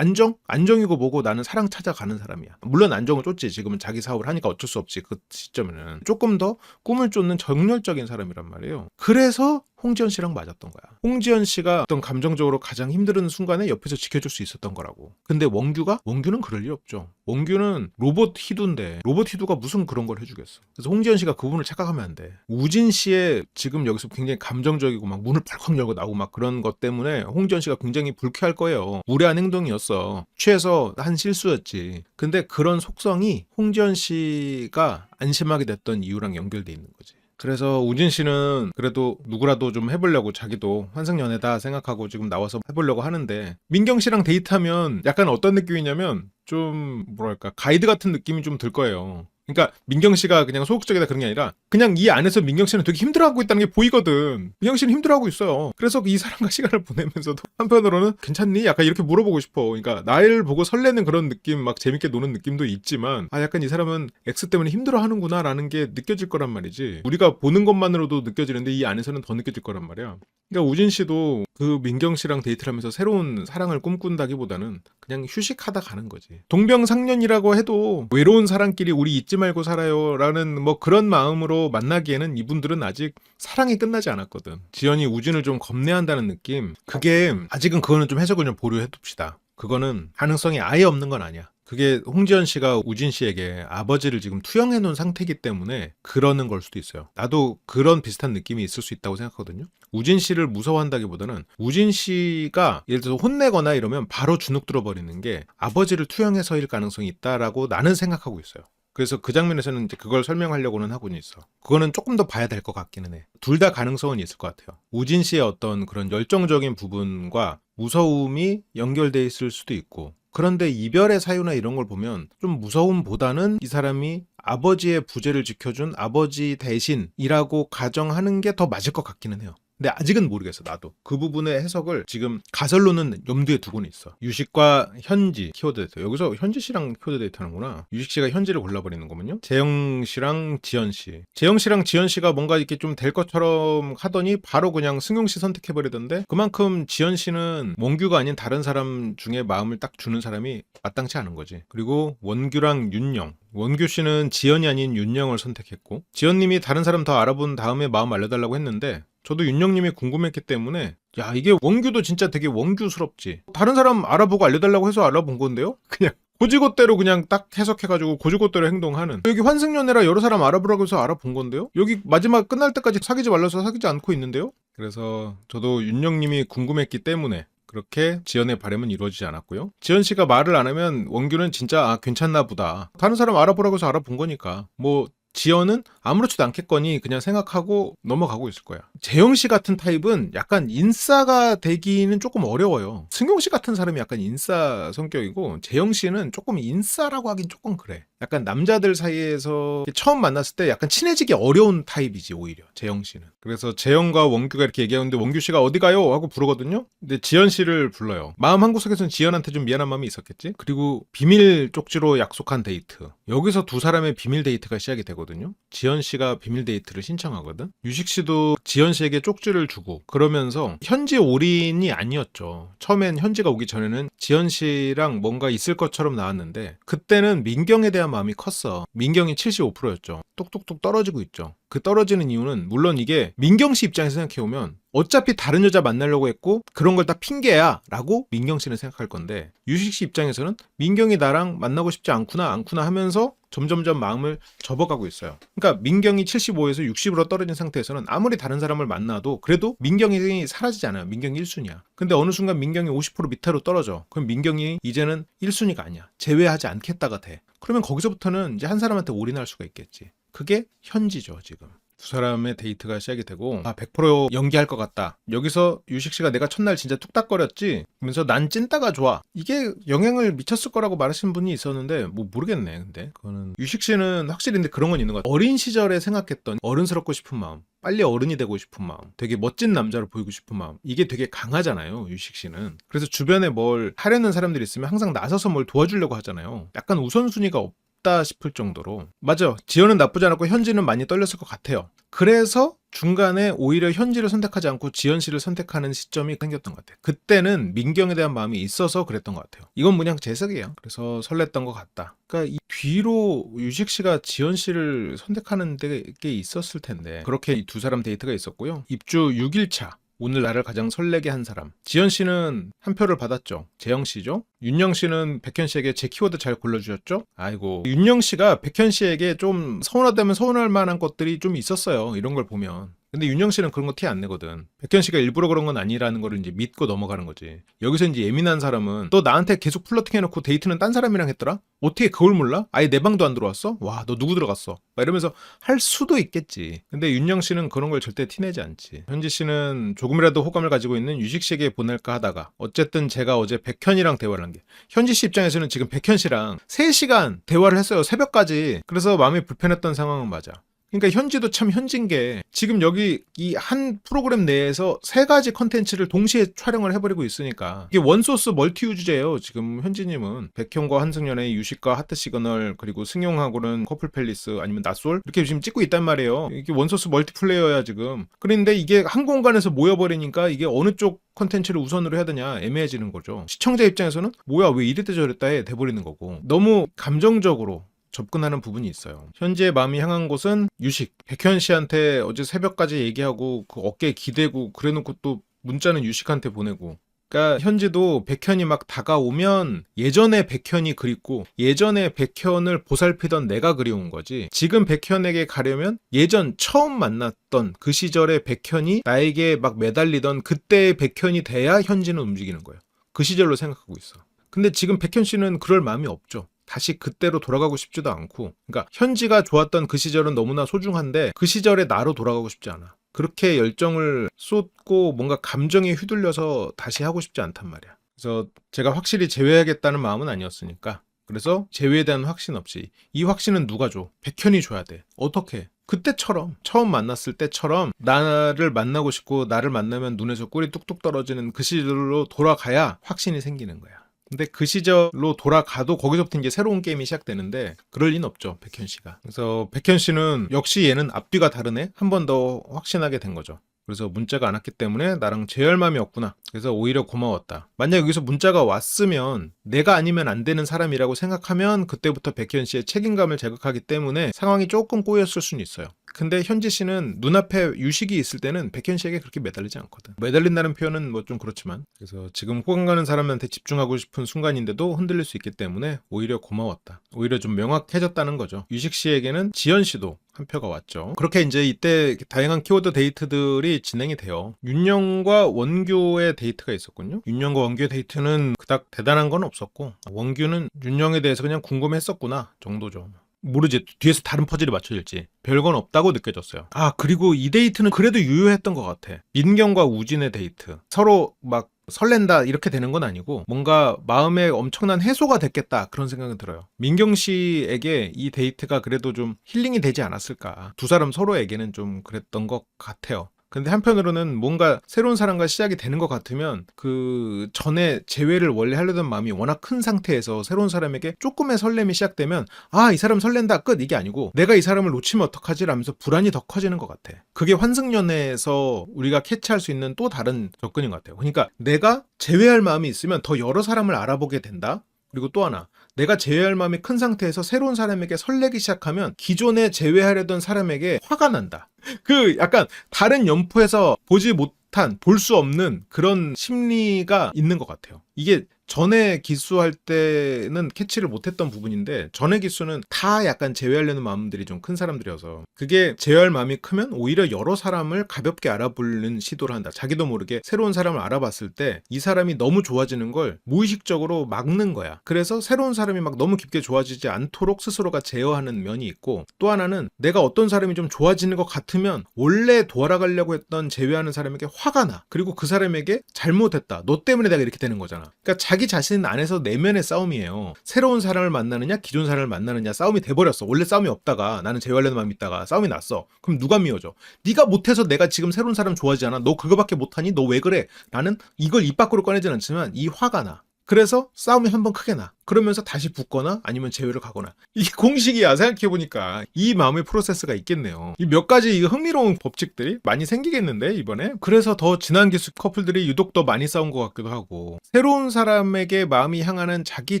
안정이고 뭐고 나는 사랑 찾아가는 사람이야. 물론 안정을 쫓지. 지금은 자기 사업을 하니까 어쩔 수 없지. 그 시점에는 조금 더 꿈을 쫓는 정열적인 사람이란 말이에요. 그래서 홍지연 씨랑 맞았던 거야. 홍지연 씨가 어떤 감정적으로 가장 힘든 순간에 옆에서 지켜줄 수 있었던 거라고. 근데 원규는 그럴 일 없죠. 원규는 로봇 희두인데 로봇 희두가 무슨 그런 걸 해주겠어. 그래서 홍지연 씨가 그 부분을 착각하면 안 돼. 우진 씨의 지금 여기서 굉장히 감정적이고 막 문을 펄컥 열고 나오고 막 그런 것 때문에 홍지연 씨가 굉장히 불쾌할 거예요. 무례한 행동이었어. 취해서 한 실수였지. 근데 그런 속성이 홍지연 씨가 안심하게 됐던 이유랑 연결돼 있는 거지. 그래서 우진 씨는 그래도 누구라도 좀 해보려고, 자기도 환승연애다 생각하고 지금 나와서 해보려고 하는데, 민경 씨랑 데이트하면 약간 어떤 느낌이냐면 좀 뭐랄까 가이드 같은 느낌이 좀 들 거예요. 그러니까 민경 씨가 그냥 소극적이다 그런 게 아니라 그냥 이 안에서 민경 씨는 되게 힘들어하고 있다는 게 보이거든. 민경 씨는 힘들어하고 있어요. 그래서 이 사람과 시간을 보내면서도 한편으로는 괜찮니? 약간 이렇게 물어보고 싶어. 그러니까 나를 보고 설레는 그런 느낌, 막 재밌게 노는 느낌도 있지만, 약간 이 사람은 X 때문에 힘들어하는구나 라는 게 느껴질 거란 말이지. 우리가 보는 것만으로도 느껴지는데 이 안에서는 더 느껴질 거란 말이야. 그러니까 우진 씨도 그 민경 씨랑 데이트를 하면서 새로운 사랑을 꿈꾼다기보다는 그냥 휴식하다 가는 거지. 동병상련이라고 해도 외로운 사람끼리 우리 잊지 말고 살아요 라는 뭐 그런 마음으로 만나기에는 이분들은 아직 사랑이 끝나지 않았거든. 지연이 우진을 좀 겁내한다는 느낌, 그게 아직은 그거는 좀 해석을 좀 보류해 둡시다. 그거는 가능성이 아예 없는 건 아니야. 그게 홍지연 씨가 우진 씨에게 아버지를 지금 투영해 놓은 상태이기 때문에 그러는 걸 수도 있어요. 나도 그런 비슷한 느낌이 있을 수 있다고 생각하거든요. 우진 씨를 무서워한다기보다는 우진 씨가 예를 들어서 혼내거나 이러면 바로 주눅 들어버리는 게 아버지를 투영해서일 가능성이 있다라고 나는 생각하고 있어요. 그래서 그 장면에서는 이제 그걸 설명하려고는 하고는 있어. 그거는 조금 더 봐야 될 것 같기는 해. 둘 다 가능성은 있을 것 같아요. 우진 씨의 어떤 그런 열정적인 부분과 무서움이 연결돼 있을 수도 있고, 그런데 이별의 사유나 이런 걸 보면 좀 무서움보다는 이 사람이 아버지의 부재를 지켜준 아버지 대신이라고 가정하는 게 더 맞을 것 같기는 해요. 근데 아직은 모르겠어. 나도 그 부분의 해석을 지금 가설로는 염두에 두고는 있어. 유식과 현지 키워드 데이터. 여기서 현지 씨랑 키워드 데이터 하는구나. 유식 씨가 현지를 골라버리는 거군요. 재영 씨랑 지연 씨. 재영 씨랑 지연 씨가 뭔가 이렇게 좀 될 것처럼 하더니 바로 그냥 승용 씨 선택해버리던데, 그만큼 지연 씨는 원규가 아닌 다른 사람 중에 마음을 딱 주는 사람이 마땅치 않은 거지. 그리고 원규랑 윤영. 원규 씨는 지연이 아닌 윤영을 선택했고, 지연님이 다른 사람 더 알아본 다음에 마음 알려달라고 했는데, 저도 윤영님이 궁금했기 때문에, 야, 이게 원규도 진짜 되게 원규스럽지. 다른 사람 알아보고 알려달라고 해서 알아본 건데요? 그냥 고지고대로 그냥 딱 해석해가지고 고지고대로 행동하는. 여기 환승연애라 여러 사람 알아보라고 해서 알아본 건데요? 여기 마지막 끝날 때까지 사귀지 말라서 사귀지 않고 있는데요? 그래서 저도 윤영님이 궁금했기 때문에 그렇게 지연의 바람은 이루어지지 않았고요. 지연 씨가 말을 안 하면 원규는 진짜 괜찮나 보다. 다른 사람 알아보라고 해서 알아본 거니까. 뭐 지연은 아무렇지도 않겠거니 그냥 생각하고 넘어가고 있을 거야. 재영 씨 같은 타입은 약간 인싸가 되기는 조금 어려워요. 승용 씨 같은 사람이 약간 인싸 성격이고, 재영 씨는 조금 인싸라고 하긴 조금 그래. 약간 남자들 사이에서 처음 만났을 때 약간 친해지기 어려운 타입이지, 오히려 재영 씨는. 그래서 재영과 원규가 이렇게 얘기하는데 원규 씨가 어디 가요? 하고 부르거든요. 근데 지연 씨를 불러요. 마음 한구석에서는 지연한테 좀 미안한 마음이 있었겠지? 그리고 비밀 쪽지로 약속한 데이트. 여기서 두 사람의 비밀 데이트가 시작이 되거든요. 지연 씨가 비밀 데이트를 신청하거든. 유식 씨도 지연 씨에게 쪽지를 주고, 그러면서 현지 올인이 아니었죠. 처음엔 현지가 오기 전에는 지연 씨랑 뭔가 있을 것처럼 나왔는데, 그때는 민경에 대한 마음이 컸어. 민경이 75%였죠. 똑똑똑 떨어지고 있죠. 그 떨어지는 이유는, 물론 이게 민경 씨 입장에서 생각해보면 어차피 다른 여자 만나려고 했고 그런 걸 다 핑계야 라고 민경 씨는 생각할 건데, 유식 씨 입장에서는 민경이 나랑 만나고 싶지 않구나 하면서 점점점 마음을 접어가고 있어요. 그러니까 민경이 75에서 60으로 떨어진 상태에서는 아무리 다른 사람을 만나도 그래도 민경이 사라지지 않아요. 민경이 1순위야. 근데 어느 순간 민경이 50% 밑으로 떨어져. 그럼 민경이 이제는 1순위가 아니야. 제외하지 않겠다가 돼. 그러면 거기서부터는 이제 한 사람한테 올인할 수가 있겠지. 그게 현지죠, 지금. 두 사람의 데이트가 시작이 되고, 100% 연기할 것 같다. 여기서 유식 씨가 내가 첫날 진짜 툭닥거렸지? 그러면서 난 찐따가 좋아. 이게 영향을 미쳤을 거라고 말하시는 분이 있었는데, 뭐 모르겠네, 근데. 그거는. 유식 씨는 확실히 근데 그런 건 있는 것 같아. 어린 시절에 생각했던 어른스럽고 싶은 마음. 빨리 어른이 되고 싶은 마음. 되게 멋진 남자로 보이고 싶은 마음. 이게 되게 강하잖아요, 유식 씨는. 그래서 주변에 뭘 하려는 사람들이 있으면 항상 나서서 뭘 도와주려고 하잖아요. 약간 우선순위가 없다 싶을 정도로. 맞아, 지연은 나쁘지 않았고 현지는 많이 떨렸을 것 같아요. 그래서 중간에 오히려 현지를 선택하지 않고 지연 씨를 선택하는 시점이 생겼던 것 같아요. 그때는 민경에 대한 마음이 있어서 그랬던 것 같아요. 이건 그냥 제석이에요. 그래서 설렜던 것 같다. 그러니까 이 뒤로 유식 씨가 지연 씨를 선택하는 데 있었을 텐데, 그렇게 이 두 사람 데이트가 있었고요. 입주 6일차. 오늘 나를 가장 설레게 한 사람. 지연 씨는 한 표를 받았죠. 재영 씨죠. 윤영 씨는 백현 씨에게 제 키워드 잘 골라주셨죠? 아이고. 윤영 씨가 백현 씨에게 좀 서운하다면 서운할 만한 것들이 좀 있었어요. 이런 걸 보면. 근데 윤영 씨는 그런 거 티 안 내거든. 백현 씨가 일부러 그런 건 아니라는 거를 이제 믿고 넘어가는 거지. 여기서 이제 예민한 사람은, 너 나한테 계속 플러팅 해놓고 데이트는 딴 사람이랑 했더라? 어떻게 그걸 몰라? 아예 내 방도 안 들어왔어? 와, 너 누구 들어갔어? 막 이러면서 할 수도 있겠지. 근데 윤영 씨는 그런 걸 절대 티내지 않지. 현지 씨는 조금이라도 호감을 가지고 있는 유식 씨에게 보낼까 하다가, 어쨌든 제가 어제 백현이랑 대화를 한 게, 현지 씨 입장에서는 지금 백현 씨랑 3시간 대화를 했어요. 새벽까지. 그래서 마음이 불편했던 상황은 맞아. 그러니까 현지도 참 현지인 게, 지금 여기 이 한 프로그램 내에서 3가지 컨텐츠를 동시에 촬영을 해버리고 있으니까 이게 원소스 멀티 유저예요. 지금 현지님은 백현과 한승연의 유식과 하트 시그널, 그리고 승용하고는 커플 팰리스 아니면 낫솔, 이렇게 지금 찍고 있단 말이에요. 이게 원소스 멀티플레이어야 지금. 그런데 이게 한 공간에서 모여버리니까 이게 어느 쪽 컨텐츠를 우선으로 해야 되냐 애매해지는 거죠. 시청자 입장에서는 뭐야 왜 이랬다 저랬다 해 돼버리는 거고, 너무 감정적으로 접근하는 부분이 있어요. 현지의 마음이 향한 곳은 유식. 백현 씨한테 어제 새벽까지 얘기하고 그 어깨에 기대고 그래놓고 또 문자는 유식한테 보내고. 그러니까 현지도 백현이 막 다가오면 예전에 백현이 그립고, 예전에 백현을 보살피던 내가 그리운 거지, 지금 백현에게 가려면 예전 처음 만났던 그 시절의 백현이 나에게 막 매달리던 그때의 백현이 돼야 현지는 움직이는 거예요. 그 시절로 생각하고 있어. 근데 지금 백현 씨는 그럴 마음이 없죠. 다시 그때로 돌아가고 싶지도 않고, 그러니까 현지가 좋았던 그 시절은 너무나 소중한데 그 시절의 나로 돌아가고 싶지 않아. 그렇게 열정을 쏟고 뭔가 감정에 휘둘려서 다시 하고 싶지 않단 말이야. 그래서 제가 확실히 제외하겠다는 마음은 아니었으니까, 그래서 제외에 대한 확신 없이, 이 확신은 누가 줘? 백현이 줘야 돼. 어떻게? 그때처럼 처음 만났을 때처럼 나를 만나고 싶고 나를 만나면 눈에서 꿀이 뚝뚝 떨어지는 그 시절로 돌아가야 확신이 생기는 거야. 근데 그 시절로 돌아가도 거기서부터 이제 새로운 게임이 시작되는데 그럴 리는 없죠, 백현 씨가. 그래서 백현 씨는 역시 얘는 앞뒤가 다르네? 한 번 더 확신하게 된 거죠. 그래서 문자가 안 왔기 때문에 나랑 제어할 마음이 없구나. 그래서 오히려 고마웠다. 만약 여기서 문자가 왔으면 내가 아니면 안 되는 사람이라고 생각하면 그때부터 백현 씨의 책임감을 자극하기 때문에 상황이 조금 꼬였을 수는 있어요. 근데 현지 씨는 눈앞에 유식이 있을 때는 백현 씨에게 그렇게 매달리지 않거든. 매달린다는 표현은 뭐 좀 그렇지만, 그래서 지금 호감 가는 사람한테 집중하고 싶은 순간인데도 흔들릴 수 있기 때문에 오히려 고마웠다. 오히려 좀 명확해졌다는 거죠. 유식 씨에게는 지연 씨도 한 표가 왔죠. 그렇게 이제 이때 다양한 키워드 데이트들이 진행이 돼요. 윤영과 원규의 데이트가 있었군요. 윤영과 원규의 데이트는 그닥 대단한 건 없었고, 원규는 윤영에 대해서 그냥 궁금했었구나 정도죠. 모르지, 뒤에서 다른 퍼즐이 맞춰질지. 별건 없다고 느껴졌어요. 그리고 이 데이트는 그래도 유효했던 것 같아. 민경과 우진의 데이트. 서로 막 설렌다 이렇게 되는 건 아니고 뭔가 마음에 엄청난 해소가 됐겠다 그런 생각은 들어요. 민경 씨에게 이 데이트가 그래도 좀 힐링이 되지 않았을까. 두 사람 서로에게는 좀 그랬던 것 같아요. 근데 한편으로는 뭔가 새로운 사람과 시작이 되는 것 같으면 그 전에 재회를 원래 하려던 마음이 워낙 큰 상태에서 새로운 사람에게 조금의 설렘이 시작되면 이 사람 설렌다 끝 이게 아니고 내가 이 사람을 놓치면 어떡하지 라면서 불안이 더 커지는 것 같아. 그게 환승연애에서 우리가 캐치할 수 있는 또 다른 접근인 것 같아요. 그러니까 내가 재회할 마음이 있으면 더 여러 사람을 알아보게 된다. 그리고 또 하나, 내가 제외할 마음이 큰 상태에서 새로운 사람에게 설레기 시작하면 기존에 제외하려던 사람에게 화가 난다. 그 약간 다른 연포에서 보지 못한, 볼 수 없는 그런 심리가 있는 것 같아요. 이게 전에 기수할 때는 캐치를 못했던 부분인데 전에 기수는 다 약간 제외하려는 마음들이 좀 큰 사람들이어서 그게 제외할 마음이 크면 오히려 여러 사람을 가볍게 알아보는 시도를 한다. 자기도 모르게 새로운 사람을 알아봤을 때 이 사람이 너무 좋아지는 걸 무의식적으로 막는 거야. 그래서 새로운 사람이 막 너무 깊게 좋아지지 않도록 스스로가 제어하는 면이 있고, 또 하나는 내가 어떤 사람이 좀 좋아지는 것 같으면 원래 돌아가려고 했던 제외하는 사람에게 화가 나. 그리고 그 사람에게 잘못했다. 너 때문에 내가 이렇게 되는 거잖아. 그러니까 자기 자신 안에서 내면의 싸움이에요. 새로운 사람을 만나느냐 기존 사람을 만나느냐 싸움이 돼버렸어. 원래 싸움이 없다가 나는 제외하려는 마음이 있다가 싸움이 났어. 그럼 누가 미워져? 네가 못해서 내가 지금 새로운 사람 좋아하지 않아? 너 그거밖에 못하니? 너 왜 그래? 나는 이걸 입 밖으로 꺼내진 않지만 이 화가 나. 그래서 싸움이 한번 크게 나. 그러면서 다시 붙거나 아니면 제외를 가거나. 이게 공식이야. 생각해보니까 이 마음의 프로세스가 있겠네요. 이 몇 가지 이 흥미로운 법칙들이 많이 생기겠는데 이번에. 그래서 더 진한 기수 커플들이 유독 더 많이 싸운 것 같기도 하고, 새로운 사람에게 마음이 향하는 자기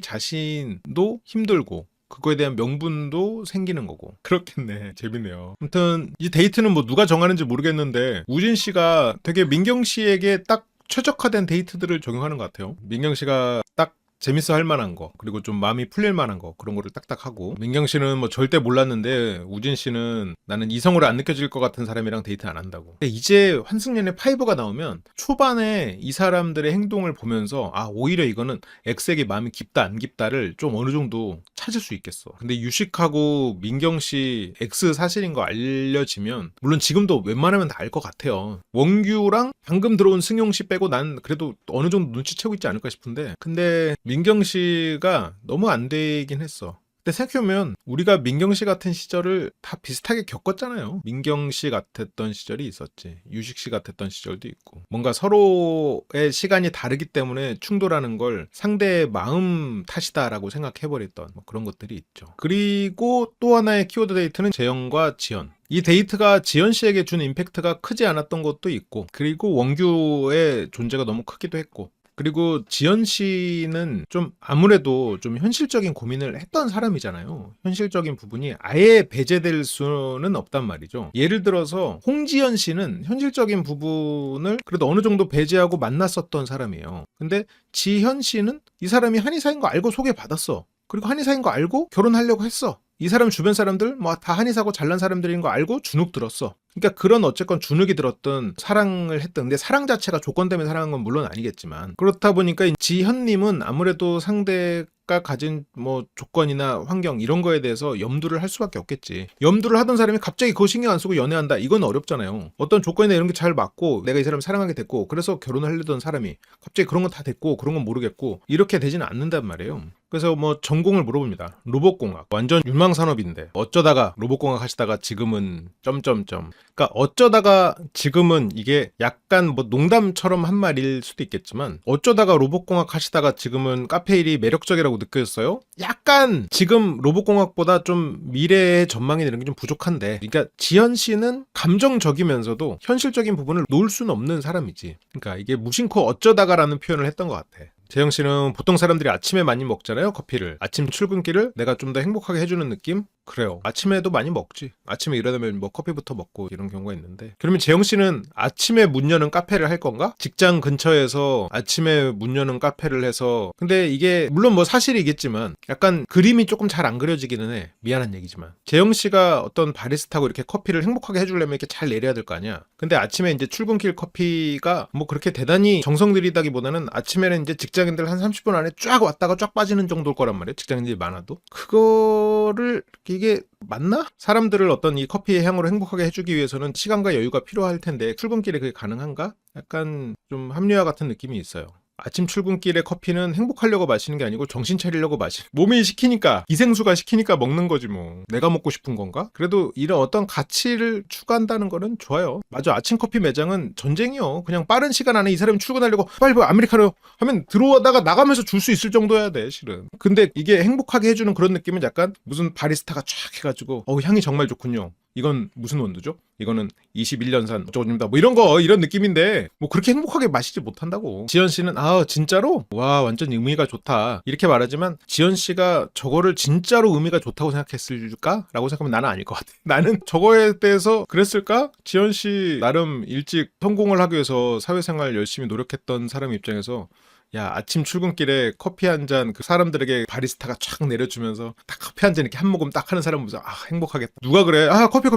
자신도 힘들고 그거에 대한 명분도 생기는 거고. 그렇겠네. 재밌네요. 아무튼 이 데이트는 뭐 누가 정하는지 모르겠는데 우진 씨가 되게 민경 씨에게 딱 최적화된 데이트들을 적용하는 것 같아요. 민경 씨가 딱 재밌어 할 만한 거, 그리고 좀 마음이 풀릴 만한 거, 그런 거를 딱딱 하고, 민경 씨는 뭐 절대 몰랐는데 우진 씨는 나는 이성으로 안 느껴질 것 같은 사람이랑 데이트 안 한다고. 근데 이제 환승연애 5가 나오면 초반에 이 사람들의 행동을 보면서 오히려 이거는 X에게 마음이 깊다 안 깊다를 좀 어느 정도 찾을 수 있겠어. 근데 유식하고 민경 씨 X 사실인 거 알려지면, 물론 지금도 웬만하면 다 알 것 같아요. 원규랑 방금 들어온 승용 씨 빼고 난 그래도 어느 정도 눈치채고 있지 않을까 싶은데, 근데 민경 씨가 너무 안 되긴 했어. 근데 생각해보면 우리가 민경 씨 같은 시절을 다 비슷하게 겪었잖아요. 민경 씨 같았던 시절이 있었지. 유식 씨 같았던 시절도 있고. 뭔가 서로의 시간이 다르기 때문에 충돌하는 걸 상대의 마음 탓이다라고 생각해버렸던 뭐 그런 것들이 있죠. 그리고 또 하나의 키워드 데이트는 재영과 지연. 이 데이트가 지연 씨에게 준 임팩트가 크지 않았던 것도 있고, 그리고 원규의 존재가 너무 크기도 했고, 그리고 지연 씨는 좀 아무래도 좀 현실적인 고민을 했던 사람이잖아요. 현실적인 부분이 아예 배제될 수는 없단 말이죠. 예를 들어서 홍지연 씨는 현실적인 부분을 그래도 어느 정도 배제하고 만났었던 사람이에요. 근데 지현 씨는 이 사람이 한의사인 거 알고 소개받았어. 그리고 한의사인 거 알고 결혼하려고 했어. 이 사람 주변 사람들 뭐 다 한의사고 잘난 사람들인 거 알고 주눅 들었어. 그러니까 그런 어쨌건 주눅이 들었던 사랑을 했던, 근데 사랑 자체가 조건 때문에 사랑한 건 물론 아니겠지만, 그렇다 보니까 지현님은 아무래도 상대가 각각 가진 뭐 조건이나 환경 이런 거에 대해서 염두를 할 수밖에 없겠지. 염두를 하던 사람이 갑자기 그거 신경 안 쓰고 연애한다. 이건 어렵잖아요. 어떤 조건이나 이런 게 잘 맞고 내가 이 사람을 사랑하게 됐고 그래서 결혼을 하려던 사람이 갑자기 그런 건 다 됐고 그런 건 모르겠고 이렇게 되지는 않는단 말이에요. 그래서 뭐 전공을 물어봅니다. 로봇공학. 완전 유망 산업인데 어쩌다가 로봇공학 하시다가 지금은 점점점. 그러니까 어쩌다가 지금은 이게 약간 뭐 농담처럼 한 말일 수도 있겠지만 어쩌다가 로봇공학 하시다가 지금은 카페 일이 매력적이라고 느껴졌어요? 약간 지금 로봇공학보다 좀 미래의 전망이 이런 게 좀 부족한데 그러니까 지현 씨는 감정적이면서도 현실적인 부분을 놓을 수는 없는 사람이지. 그러니까 이게 무심코 어쩌다가라는 표현을 했던 것 같아. 재영 씨는 보통 사람들이 아침에 많이 먹잖아요, 커피를. 아침 출근길을 내가 좀 더 행복하게 해주는 느낌? 그래요. 아침에도 많이 먹지. 아침에 일어나면 뭐 커피부터 먹고 이런 경우가 있는데. 그러면 재영 씨는 아침에 문 여는 카페를 할 건가? 직장 근처에서 아침에 문 여는 카페를 해서. 근데 이게 물론 뭐 사실이겠지만 약간 그림이 조금 잘 안 그려지기는 해. 미안한 얘기지만. 재영 씨가 어떤 바리스타고 이렇게 커피를 행복하게 해주려면 이렇게 잘 내려야 될 거 아니야. 근데 아침에 이제 출근길 커피가 뭐 그렇게 대단히 정성 들이다기보다는 아침에는 이제 직장인들 한 30분 안에 쫙 왔다가 쫙 빠지는 정도일 거란 말이에요. 직장인들이 많아도. 그거를 이게 맞나? 사람들을 어떤 이 커피의 향으로 행복하게 해주기 위해서는 시간과 여유가 필요할 텐데 출근길에 그게 가능한가? 약간 좀 합리화 같은 느낌이 있어요. 아침 출근길에 커피는 행복하려고 마시는 게 아니고 정신 차리려고 몸이 시키니까 기생수가 시키니까 먹는 거지 뭐. 내가 먹고 싶은 건가? 그래도 이런 어떤 가치를 추구한다는 거는 좋아요. 맞아. 아침 커피 매장은 전쟁이요. 그냥 빠른 시간 안에 이 사람이 출근하려고 빨리 아메리카노 하면 들어오다가 나가면서 줄 수 있을 정도여야 돼 실은. 근데 이게 행복하게 해주는 그런 느낌은 약간 무슨 바리스타가 쫙 해가지고 향이 정말 좋군요. 이건 무슨 원두죠? 이거는 21년산 어쩌고저쩌다 뭐 이런 느낌인데 뭐 그렇게 행복하게 마시지 못한다고. 지현 씨는 진짜로? 와 완전 의미가 좋다 이렇게 말하지만 지현 씨가 저거를 진짜로 의미가 좋다고 생각했을까? 라고 생각하면 나는 아닐 것 같아. 나는 저거에 대해서 그랬을까? 지현 씨 나름 일찍 성공을 하기 위해서 사회생활 열심히 노력했던 사람 입장에서 야 아침 출근길에 커피 한 잔 그 사람들에게 바리스타가 촥 내려주면서 딱 커피 한 잔 이렇게 한 모금 딱 하는 사람은 무슨 행복하겠다. 누가 그래? 커피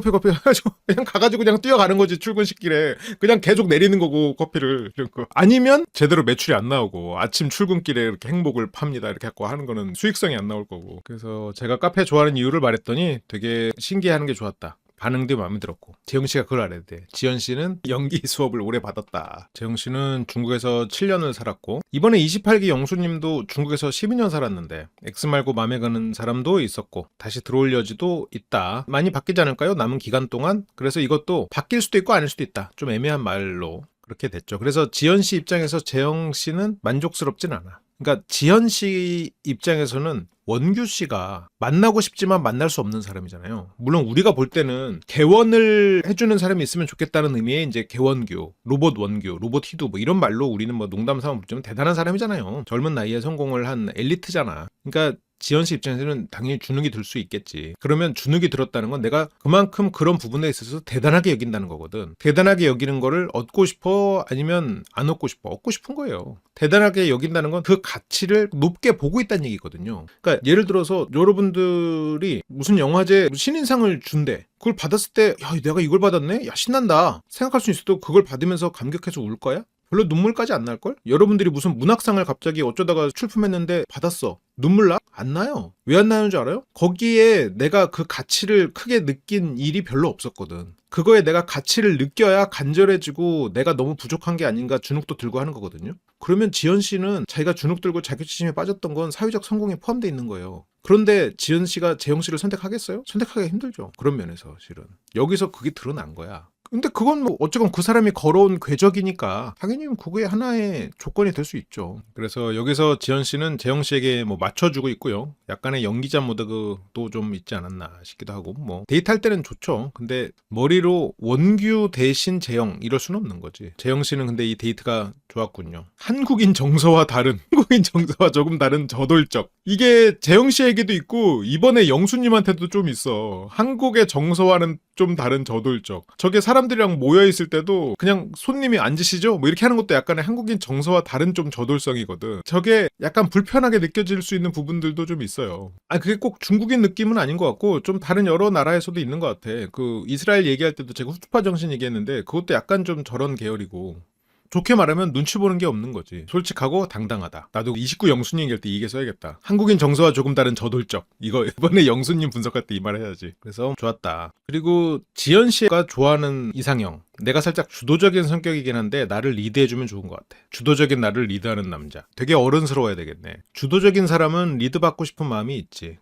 그냥 가가지고 그냥 뛰어가는 거지. 출근식길에 그냥 계속 내리는 거고 커피를 이런 거. 아니면 제대로 매출이 안 나오고 아침 출근길에 이렇게 행복을 팝니다 이렇게 갖고 하는 거는 수익성이 안 나올 거고. 그래서 제가 카페 좋아하는 이유를 말했더니 되게 신기해하는 게 좋았다. 반응도 마음에 들었고. 재영 씨가 그걸 알아야 돼. 지현 씨는 연기 수업을 오래 받았다. 재영 씨는 중국에서 7년을 살았고 이번에 28기 영수님도 중국에서 12년 살았는데 X 말고 맘에 가는 사람도 있었고 다시 들어올 여지도 있다. 많이 바뀌지 않을까요? 남은 기간 동안? 그래서 이것도 바뀔 수도 있고 아닐 수도 있다. 좀 애매한 말로 그렇게 됐죠. 그래서 지현 씨 입장에서 재영 씨는 만족스럽진 않아. 그러니까 지현 씨 입장에서는 원규 씨가 만나고 싶지만 만날 수 없는 사람이잖아요. 물론 우리가 볼 때는 개원을 해주는 사람이 있으면 좋겠다는 의미의 이제 개원규, 로봇 원규, 로봇 희두 뭐 이런 말로 우리는 뭐 농담 삼아 붙이면 대단한 사람이잖아요. 젊은 나이에 성공을 한 엘리트잖아. 그러니까 지현 씨 입장에서는 당연히 주눅이 들 수 있겠지. 그러면 주눅이 들었다는 건 내가 그만큼 그런 부분에 있어서 대단하게 여긴다는 거거든. 대단하게 여기는 거를 얻고 싶어 아니면 안 얻고 싶어? 얻고 싶은 거예요. 대단하게 여긴다는 건 그 가치를 높게 보고 있다는 얘기거든요. 그러니까 예를 들어서 여러분들이 무슨 영화제 신인상을 준대. 그걸 받았을 때 야 내가 이걸 받았네? 야 신난다. 생각할 수 있어도 그걸 받으면서 감격해서 울 거야? 별로 눈물까지 안 날걸? 여러분들이 무슨 문학상을 갑자기 어쩌다가 출품했는데 받았어. 눈물 나? 안 나요. 왜 안 나는 줄 알아요? 거기에 내가 그 가치를 크게 느낀 일이 별로 없었거든. 그거에 내가 가치를 느껴야 간절해지고 내가 너무 부족한 게 아닌가 주눅도 들고 하는 거거든요. 그러면 지현 씨는 자기가 주눅 들고 자격지심에 빠졌던 건 사회적 성공에 포함되어 있는 거예요. 그런데 지현 씨가 재영 씨를 선택하겠어요? 선택하기가 힘들죠. 그런 면에서 실은. 여기서 그게 드러난 거야. 근데 그건 뭐 어쨌건 그 사람이 걸어온 궤적이니까 당연히 그게 하나의 조건이 될 수 있죠. 그래서 여기서 지현 씨는 재영 씨에게 뭐 맞춰주고 있고요. 약간의 연기자 모드도 좀 있지 않았나 싶기도 하고 뭐 데이트할 때는 좋죠. 근데 머리로 원규 대신 재영 이럴 수는 없는 거지. 재영 씨는 근데 이 데이트가 좋았군요. 한국인 정서와 조금 다른 저돌적. 이게 재영 씨에게도 있고 이번에 영수님한테도 좀 있어. 한국의 정서와는 좀 다른 저돌적. 저게 사람들이랑 모여있을 때도 그냥 손님이 앉으시죠? 뭐 이렇게 하는 것도 약간의 한국인 정서와 다른 좀 저돌성이거든. 저게 약간 불편하게 느껴질 수 있는 부분들도 좀 있어요. 그게 꼭 중국인 느낌은 아닌 것 같고 좀 다른 여러 나라에서도 있는 것 같아. 그 이스라엘 얘기할 때도 제가 후투파 정신 얘기했는데 그것도 약간 좀 저런 계열이고 좋게 말하면 눈치 보는 게 없는 거지. 솔직하고 당당하다. 나도 29 영수님 얘기할 때 이게 써야겠다. 한국인 정서와 조금 다른 저돌적. 이거 이번에 영수님 분석할 때 이 말 해야지. 그래서 좋았다. 그리고 지연 씨가 좋아하는 이상형. 내가 살짝 주도적인 성격이긴 한데 나를 리드해주면 좋은 것 같아. 주도적인 나를 리드하는 남자. 되게 어른스러워야 되겠네. 주도적인 사람은 리드받고 싶은 마음이 있지.